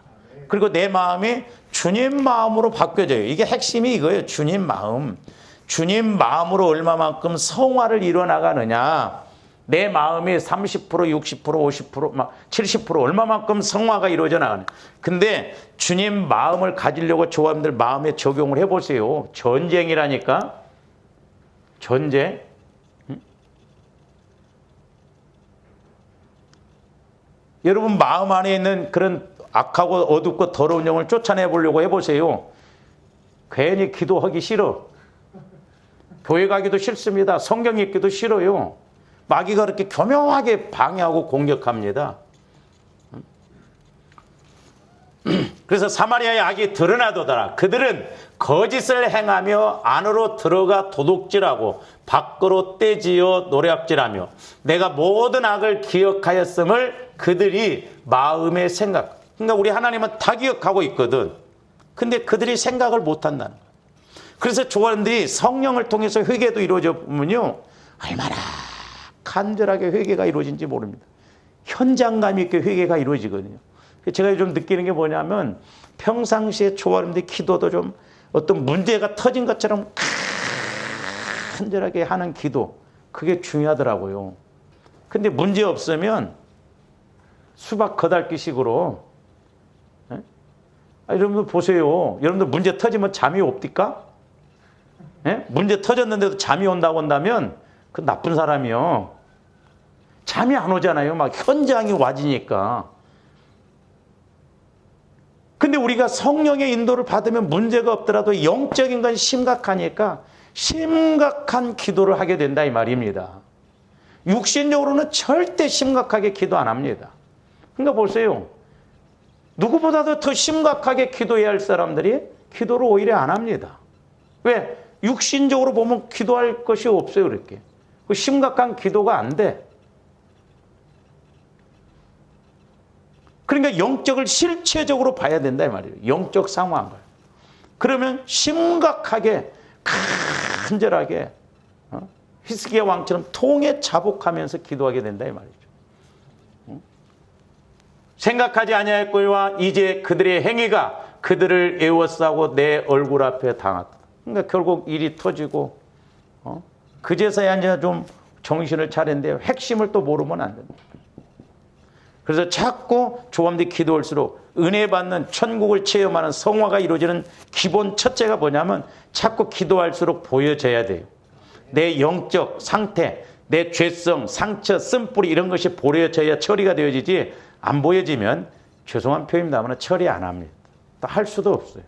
그리고 내 마음이 주님 마음으로 바뀌어져요. 이게 핵심이 이거예요. 주님 마음. 주님 마음으로 얼마만큼 성화를 이뤄나가느냐. 내 마음이 30%, 60%, 50%, 막 70% 얼마만큼 성화가 이루어져 나가냐. 근데 주님 마음을 가지려고 조합들 마음에 적용을 해보세요. 전쟁이라니까. 전쟁. 여러분 마음 안에 있는 그런 악하고 어둡고 더러운 영을 쫓아내 보려고 해보세요. 괜히 기도하기 싫어. 교회 가기도 싫습니다. 성경 읽기도 싫어요. 마귀가 그렇게 교묘하게 방해하고 공격합니다. 그래서 사마리아의 악이 드러나도다. 그들은 거짓을 행하며 안으로 들어가 도둑질하고 밖으로 떼지어 노략질하며 내가 모든 악을 기억하였음을 그들이 마음에 생각. 그러니까 우리 하나님은 다 기억하고 있거든. 근데 그들이 생각을 못한다는 거예요. 그래서 조원들이 성령을 통해서 회개도 이루어져 보면요. 얼마나 간절하게 회개가 이루어진지 모릅니다. 현장감 있게 회개가 이루어지거든요. 제가 좀 느끼는 게 뭐냐면 평상시에 조원들이 기도도 좀 어떤 문제가 터진 것처럼 간절하게 하는 기도. 그게 중요하더라고요. 근데 문제 없으면 수박 거달기식으로 여러분들 보세요. 여러분들 문제 터지면 잠이 옵니까? 문제 터졌는데도 잠이 온다고 한다면 그 나쁜 사람이요. 잠이 안 오잖아요. 막 현장이 와지니까. 근데 우리가 성령의 인도를 받으면 문제가 없더라도 영적인 건 심각하니까 심각한 기도를 하게 된다 이 말입니다. 육신적으로는 절대 심각하게 기도 안 합니다. 그러니까 보세요. 누구보다도 더 심각하게 기도해야 할 사람들이 기도를 오히려 안 합니다. 왜? 육신적으로 보면 기도할 것이 없어요. 그렇게. 그 심각한 기도가 안 돼. 그러니까 영적을 실체적으로 봐야 된다 이 말이에요. 영적 상황을. 그러면 심각하게 간절하게 히스기야 왕처럼 통에 자복하면서 기도하게 된다 이 말이죠. 생각하지 아니하였거니와 이제 그들의 행위가 그들을 애워싸고 내 얼굴 앞에 당했다. 그러니까 결국 일이 터지고 그제서야 이제 좀 정신을 차린데 핵심을 또 모르면 안 된다. 그래서 자꾸 조합들이 기도할수록 은혜 받는 천국을 체험하는 성화가 이루어지는 기본 첫째가 뭐냐면 자꾸 기도할수록 보여져야 돼요. 내 영적 상태, 내 죄성, 상처, 쓴뿌리 이런 것이 보여져야 처리가 되어지지 안 보여지면 죄송한 표현입니다만 처리 안 합니다. 또 할 수도 없어요.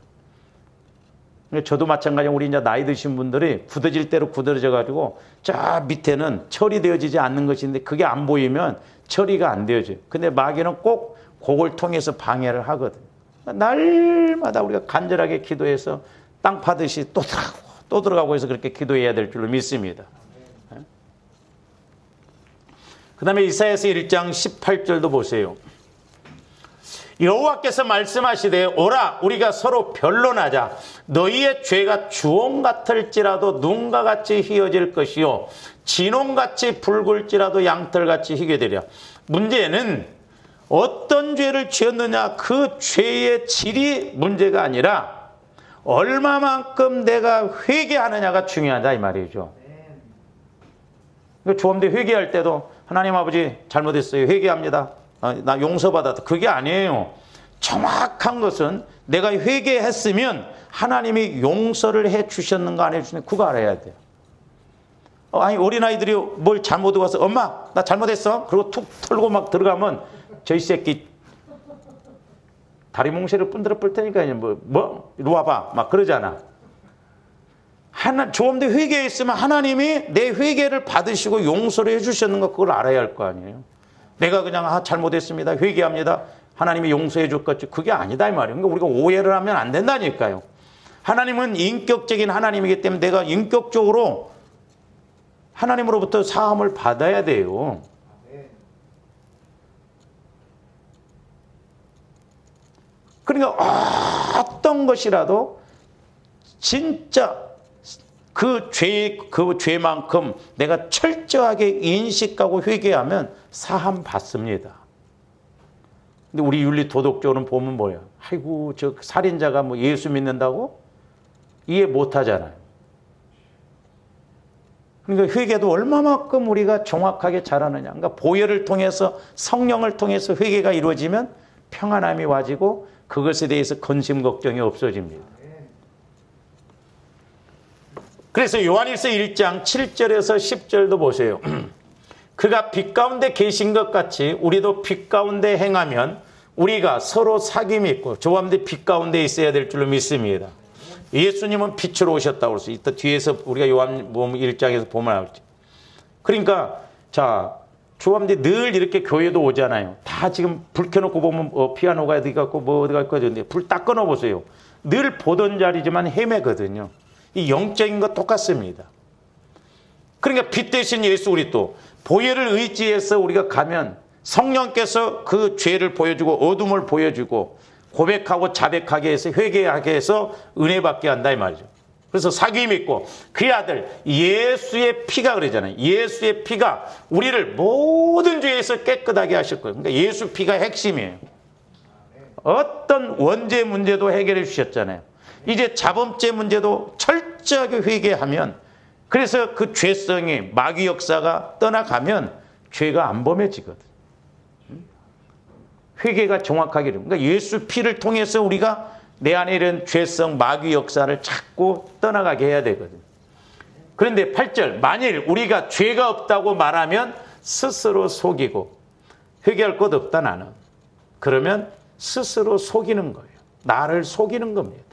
저도 마찬가지로 우리 이제 나이 드신 분들이 굳어질 대로 굳어져 가지고 저 밑에는 처리되어지지 않는 것인데 그게 안 보이면 처리가 안 되어져요. 근데 마귀는 꼭 그걸 통해서 방해를 하거든요. 날마다 우리가 간절하게 기도해서 땅 파듯이 또 들어가고 해서 그렇게 기도해야 될 줄로 믿습니다. 그 다음에 이사야서 1장 18절도 보세요. 여호와께서 말씀하시되 오라 우리가 서로 변론하자. 너희의 죄가 주홍 같을지라도 눈과 같이 희어질 것이요 진홍같이 붉을지라도 양털같이 희게 되리라. 문제는 어떤 죄를 지었느냐, 그 죄의 질이 문제가 아니라 얼마만큼 내가 회개하느냐가 중요하다 이 말이죠. 그러니까 조범대 회개할 때도 하나님 아버지 잘못했어요, 회개합니다, 나 용서받았다, 그게 아니에요. 정확한 것은 내가 회개했으면 하나님이 용서를 해 주셨는가 안 해 주셨는가 그거 알아야 돼요. 아니 어린아이들이 뭘 잘못하고 와서 엄마 나 잘못했어 그리고 툭 털고 막 들어가면 저이 새끼 다리 몽새를 분들어 볼 테니까 뭐 이리 와봐 막 그러잖아. 조범대 회개했으면 하나님이 내 회개를 받으시고 용서를 해 주셨는가 그걸 알아야 할 거 아니에요. 내가 그냥 잘못했습니다 회개합니다 하나님이 용서해 줬겠지, 그게 아니다 이 말이에요. 그러니까 우리가 오해를 하면 안 된다니까요. 하나님은 인격적인 하나님이기 때문에 내가 인격적으로 하나님으로부터 사함을 받아야 돼요. 그러니까 어떤 것이라도 진짜 그 죄만큼 내가 철저하게 인식하고 회개하면 사함 받습니다. 근데 우리 윤리 도덕적으로는 보면 뭐예요? 아이고 저 살인자가 뭐 예수 믿는다고? 이해 못 하잖아요. 그러니까 회개도 얼마만큼 우리가 정확하게 잘하느냐. 그러니까 보혈을 통해서 성령을 통해서 회개가 이루어지면 평안함이 와지고 그것에 대해서 근심 걱정이 없어집니다. 그래서 요한일서 1장 7절에서 10절도 보세요. 그가 빛 가운데 계신 것 같이 우리도 빛 가운데 행하면 우리가 서로 사귐이 있고 조범대 빛 가운데 있어야 될 줄로 믿습니다. 예수님은 빛으로 오셨다고 그랬어요. 이따 뒤에서 우리가 요한복음 1장에서 보면 나오죠. 그러니까 자 조범대 늘 이렇게 교회도 오잖아요. 다 지금 불 켜놓고 보면 피아노가 어디 갔고 뭐 어디 갔고 하는데 불 딱 꺼놓으세요. 늘 보던 자리지만 헤매거든요. 이 영적인 거 똑같습니다. 그러니까 빛 대신 예수 그리스도 보혈을 의지해서 우리가 가면 성령께서 그 죄를 보여주고 어둠을 보여주고 고백하고 자백하게 해서 회개하게 해서 은혜 받게 한다 이 말이죠. 그래서 사귐이 있고 그의 아들 예수의 피가 그러잖아요. 예수의 피가 우리를 모든 죄에서 깨끗하게 하실 거예요. 그러니까 예수 피가 핵심이에요. 어떤 원죄 문제도 해결해 주셨잖아요. 이제 자범죄 문제도 철저하게 회개하면 그래서 그 죄성이 마귀 역사가 떠나가면 죄가 안 범해지거든. 회개가 정확하게 그러니까 예수 피를 통해서 우리가 내 안에 이런 죄성 마귀 역사를 자꾸 떠나가게 해야 되거든. 그런데 8절 만일 우리가 죄가 없다고 말하면 스스로 속이고 회개할 것 없다 나는. 그러면 스스로 속이는 거예요. 나를 속이는 겁니다.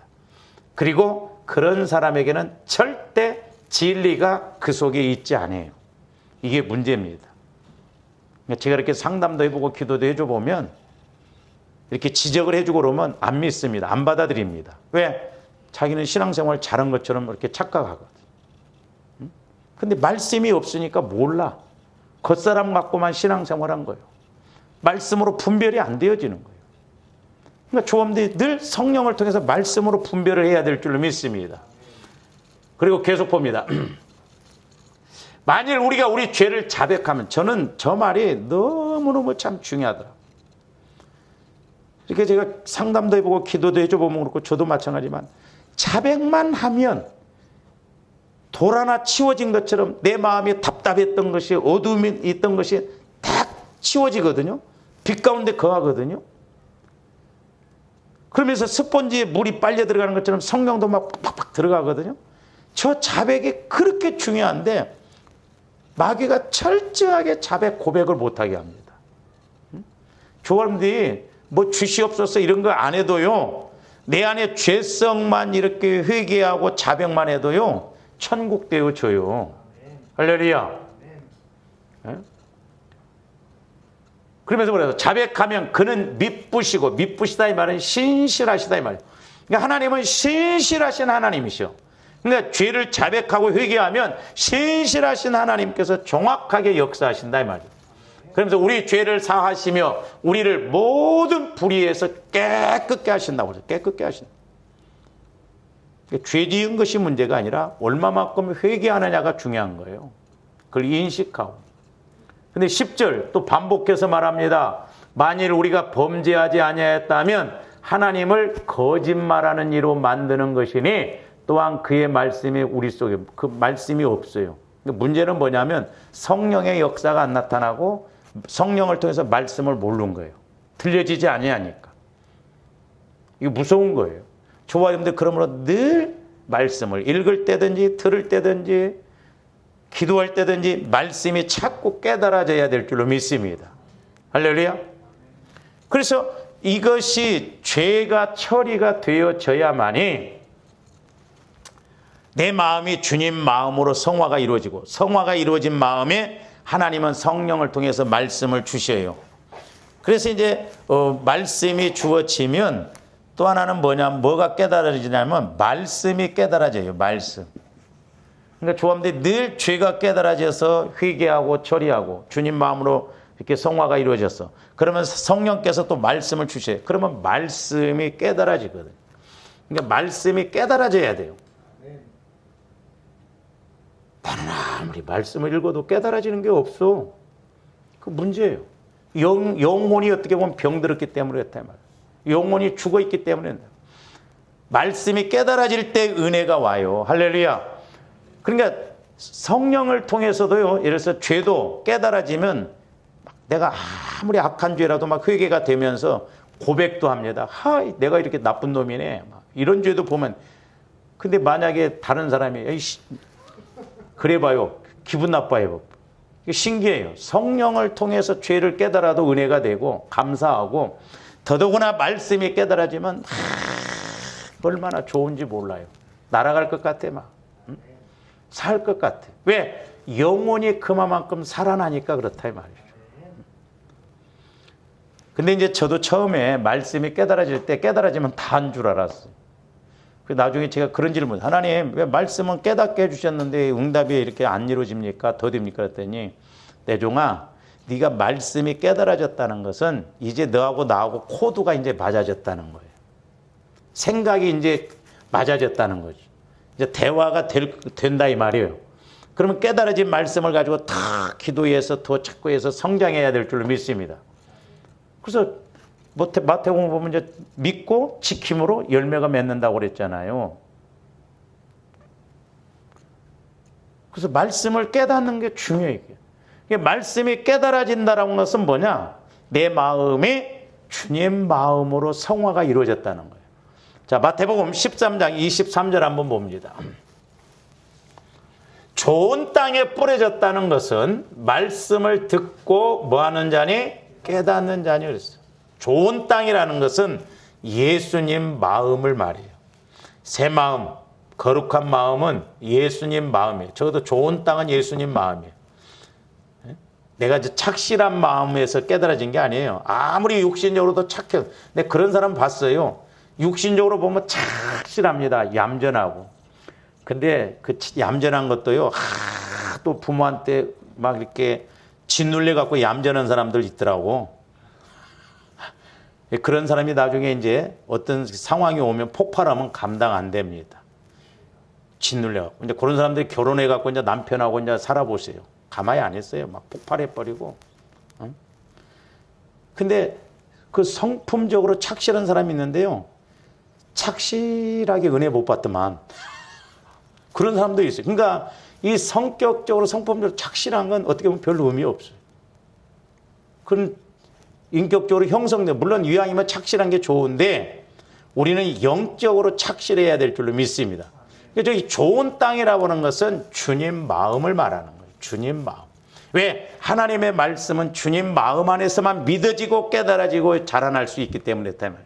그리고 그런 사람에게는 절대 진리가 그 속에 있지 않아요. 이게 문제입니다. 제가 이렇게 상담도 해보고 기도도 해줘보면 이렇게 지적을 해주고 그러면 안 믿습니다. 안 받아들입니다. 왜? 자기는 신앙생활 잘한 것처럼 이렇게 착각하거든. 근데 말씀이 없으니까 몰라. 겉사람 갖고만 신앙생활한 거예요. 말씀으로 분별이 안 되어지는 거예요. 그러니까 조범들이 늘 성령을 통해서 말씀으로 분별을 해야 될 줄로 믿습니다. 그리고 계속 봅니다. 만일 우리가 우리 죄를 자백하면 저는 저 말이 너무너무 참 중요하더라. 이렇게 제가 상담도 해보고 기도도 해줘보면 그렇고 저도 마찬가지지만 자백만 하면 돌 하나 치워진 것처럼 내 마음이 답답했던 것이 어둠이 있던 것이 딱 치워지거든요. 빛 가운데 거하거든요. 그러면서 스펀지에 물이 빨려 들어가는 것처럼 성령도 막 팍팍 들어가거든요. 저 자백이 그렇게 중요한데 마귀가 철저하게 자백 고백을 못하게 합니다. 조범들이 뭐 주시옵소서 이런 거 안 해도요. 내 안에 죄성만 이렇게 회개하고 자백만 해도요. 천국 되어줘요. 할렐루야. 네? 그러면서 그래서 자백하면 그는 미쁘시고 미쁘시다 이 말은 신실하시다 이 말이에요. 그러니까 하나님은 신실하신 하나님이시오. 그러니까 죄를 자백하고 회개하면 신실하신 하나님께서 정확하게 역사하신다 이 말이에요. 그러면서 우리 죄를 사하시며 우리를 모든 불의에서 깨끗게 하신다고 그래요. 깨끗게 하신다. 죄 지은 것이 문제가 아니라 얼마만큼 회개하느냐가 중요한 거예요. 그걸 인식하고. 근데 10절 또 반복해서 말합니다. 만일 우리가 범죄하지 아니하였다면 하나님을 거짓말하는 이로 만드는 것이니 또한 그의 말씀이 우리 속에 그 말씀이 없어요. 문제는 뭐냐면 성령의 역사가 안 나타나고 성령을 통해서 말씀을 모르는 거예요. 들려지지 아니하니까. 이거 무서운 거예요. 저와 여러분들 그러므로 늘 말씀을 읽을 때든지 들을 때든지 기도할 때든지 말씀이 자꾸 깨달아져야 될 줄로 믿습니다. 할렐루야. 그래서 이것이 죄가 처리가 되어져야만이 내 마음이 주님 마음으로 성화가 이루어지고 성화가 이루어진 마음에 하나님은 성령을 통해서 말씀을 주셔요. 그래서 이제 말씀이 주어지면 또 하나는 뭐가 깨달아지냐면 말씀이 깨달아져요. 말씀. 그러니까 조합들이 늘 죄가 깨달아져서 회개하고 처리하고 주님 마음으로 이렇게 성화가 이루어졌어. 그러면 성령께서 또 말씀을 주셔요. 그러면 말씀이 깨달아지거든요. 그러니까 말씀이 깨달아져야 돼요. 나는 아무리 말씀을 읽어도 깨달아지는 게 없어. 그 문제예요. 영혼이 어떻게 보면 병들었기 때문에 그렇다 말이에요. 영혼이 죽어있기 때문에. 말씀이 깨달아질 때 은혜가 와요. 할렐루야. 그러니까 성령을 통해서도요. 예를 들어서 죄도 깨달아지면 내가 아무리 악한 죄라도 막 회개가 되면서 고백도 합니다. 내가 이렇게 나쁜 놈이네. 이런 죄도 보면 근데 만약에 다른 사람이 에이씨 그래봐요. 기분 나빠요. 신기해요. 성령을 통해서 죄를 깨달아도 은혜가 되고 감사하고 더더구나 말씀이 깨달아지면 얼마나 좋은지 몰라요. 날아갈 것 같아 막. 살 것 같아. 왜? 영혼이 그만큼 살아나니까 그렇다 이 말이죠. 근데 이제 저도 처음에 말씀이 깨달아질 때 깨달아지면 다 한 줄 알았어요. 나중에 제가 그런 질문, 하나님 왜 말씀은 깨닫게 해주셨는데 응답이 이렇게 안 이루어집니까? 더딥니까? 그랬더니 내 종아, 네가 말씀이 깨달아졌다는 것은 이제 너하고 나하고 코드가 이제 맞아졌다는 거예요. 생각이 이제 맞아졌다는 거죠. 이제 대화가 된다 이 말이에요. 그러면 깨달아진 말씀을 가지고 다 기도해서 더 착고해서 성장해야 될 줄로 믿습니다. 그래서 마태복음 보면 이제 믿고 지킴으로 열매가 맺는다고 그랬잖아요. 그래서 말씀을 깨닫는 게 중요해요. 말씀이 깨달아진다는 것은 뭐냐? 내 마음이 주님 마음으로 성화가 이루어졌다는 거예요. 자, 마태복음 13장 23절 한번 봅니다. 좋은 땅에 뿌려졌다는 것은 말씀을 듣고 뭐하는 자니? 깨닫는 자니 그랬어요. 좋은 땅이라는 것은 예수님 마음을 말해요. 새 마음, 거룩한 마음은 예수님 마음이에요. 적어도 좋은 땅은 예수님 마음이에요. 내가 착실한 마음에서 깨달아진 게 아니에요. 아무리 육신적으로도 착해. 근데 그런 사람 봤어요. 육신적으로 보면 착실합니다. 얌전하고. 근데 그 얌전한 것도요. 또 부모한테 막 이렇게 짓눌려 갖고 얌전한 사람들 있더라고. 그런 사람이 나중에 이제 어떤 상황이 오면 폭발하면 감당 안 됩니다. 짓눌려. 이제 그런 사람들이 결혼해 갖고 이제 남편하고 이제 살아보세요. 가만히 안 했어요. 막 폭발해 버리고. 근데 그 성품적으로 착실한 사람이 있는데요. 착실하게 은혜 못 받더만. 그런 사람도 있어요. 그러니까 이 성격적으로 성품적으로 착실한 건 어떻게 보면 별로 의미 없어요. 그건 인격적으로 형성돼. 물론 이왕이면 착실한 게 좋은데 우리는 영적으로 착실해야 될 줄로 믿습니다. 그래서 이 좋은 땅이라고 하는 것은 주님 마음을 말하는 거예요. 주님 마음. 왜? 하나님의 말씀은 주님 마음 안에서만 믿어지고 깨달아지고 자라날 수 있기 때문에 때문에.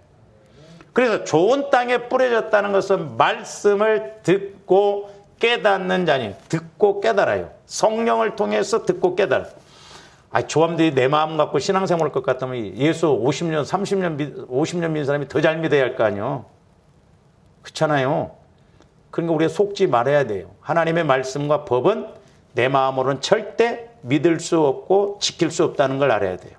그래서 좋은 땅에 뿌려졌다는 것은 말씀을 듣고 깨닫는 자니. 듣고 깨달아요. 성령을 통해서 듣고 깨달아요. 조함들이 내 마음 갖고 신앙생활 할 것 같으면 예수 50년, 50년 믿는 사람이 더 잘 믿어야 할 거 아니에요. 그렇잖아요. 그러니까 우리가 속지 말아야 돼요. 하나님의 말씀과 법은 내 마음으로는 절대 믿을 수 없고 지킬 수 없다는 걸 알아야 돼요.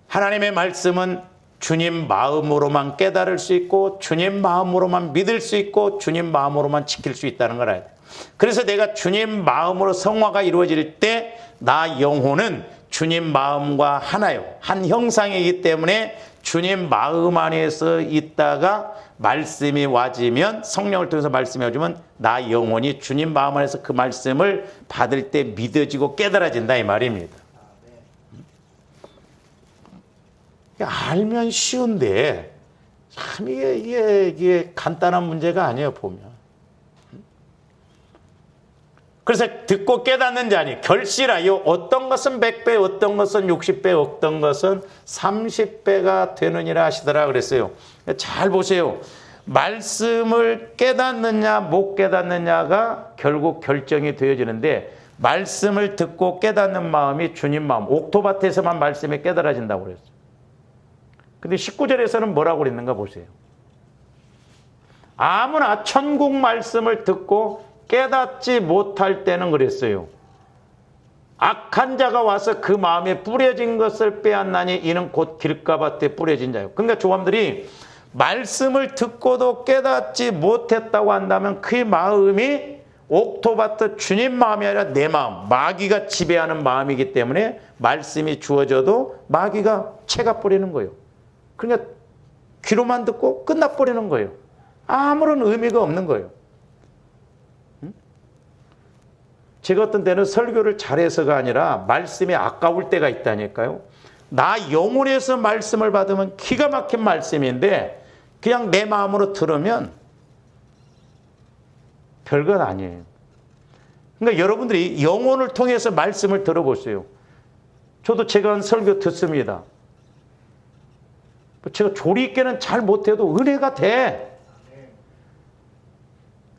하나님의 말씀은 주님 마음으로만 깨달을 수 있고 주님 마음으로만 믿을 수 있고 주님 마음으로만 지킬 수 있다는 걸 알아야 돼요. 그래서 내가 주님 마음으로 성화가 이루어질 때 나 영혼은 주님 마음과 하나요. 한 형상이기 때문에 주님 마음 안에서 있다가 말씀이 와지면, 성령을 통해서 말씀이 와주면 나 영혼이 주님 마음 안에서 그 말씀을 받을 때 믿어지고 깨달아진다 이 말입니다. 알면 쉬운데 참 이게 간단한 문제가 아니에요, 보면. 그래서 듣고 깨닫는 자니 결실하여 어떤 것은 100배, 어떤 것은 60배, 어떤 것은 30배가 되느니라 하시더라 그랬어요. 잘 보세요. 말씀을 깨닫느냐 못 깨닫느냐가 결국 결정이 되어지는데, 말씀을 듣고 깨닫는 마음이 주님 마음, 옥토밭에서만 말씀이 깨달아진다고 그랬어요. 근데 19절에서는 뭐라고 그랬는가 보세요. 아무나 천국 말씀을 듣고 깨닫지 못할 때는 그랬어요. 악한 자가 와서 그 마음에 뿌려진 것을 빼앗나니 이는 곧 길가밭에 뿌려진 자요. 그러니까 조감들이 말씀을 듣고도 깨닫지 못했다고 한다면 그 마음이 옥토밭 주님 마음이 아니라 내 마음, 마귀가 지배하는 마음이기 때문에 말씀이 주어져도 마귀가 채가 뿌리는 거예요. 그러니까 귀로만 듣고 끝나버리는 거예요. 아무런 의미가 없는 거예요. 제가 어떤 때는 설교를 잘해서가 아니라 말씀이 아까울 때가 있다니까요. 나 영혼에서 말씀을 받으면 기가 막힌 말씀인데 그냥 내 마음으로 들으면 별건 아니에요. 그러니까 여러분들이 영혼을 통해서 말씀을 들어보세요. 저도 제가 설교 듣습니다. 제가 조리 있게는 잘 못해도 은혜가 돼.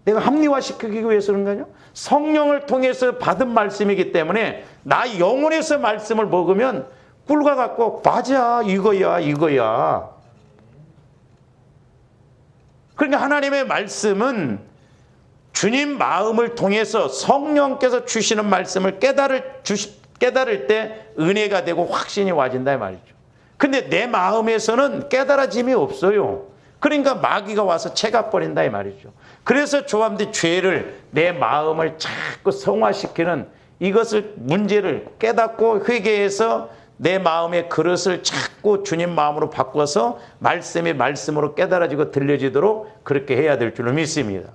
내가 합리화시키기 위해서 그런 거죠. 성령을 통해서 받은 말씀이기 때문에 나 영혼에서 말씀을 먹으면 꿀과 같고 맞아 이거야. 그러니까 하나님의 말씀은 주님 마음을 통해서 성령께서 주시는 말씀을 깨달을 때 은혜가 되고 확신이 와진다 이 말이죠. 근데 내 마음에서는 깨달아짐이 없어요. 그러니까 마귀가 와서 채가 버린다 이 말이죠. 그래서 조함들이 죄를, 내 마음을 자꾸 성화시키는 이것을, 문제를 깨닫고 회개해서 내 마음의 그릇을 자꾸 주님 마음으로 바꿔서 말씀이 말씀으로 깨달아지고 들려지도록 그렇게 해야 될 줄로 믿습니다.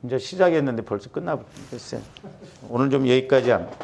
이제 시작했는데 벌써 끝나버렸어요. 오늘 좀 여기까지 합니다.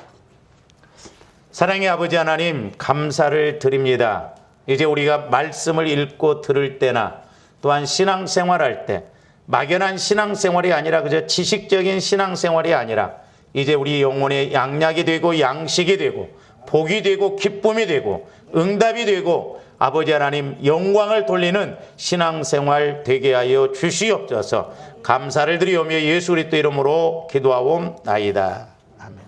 사랑의 아버지 하나님, 감사를 드립니다. 이제 우리가 말씀을 읽고 들을 때나 또한 신앙생활할 때 막연한 신앙생활이 아니라 그저 지식적인 신앙생활이 아니라 이제 우리 영혼의 양약이 되고 양식이 되고 복이 되고 기쁨이 되고 응답이 되고 아버지 하나님 영광을 돌리는 신앙생활 되게 하여 주시옵소서. 감사를 드리오며 예수 그리스도 이름으로 기도하옵나이다. 아멘.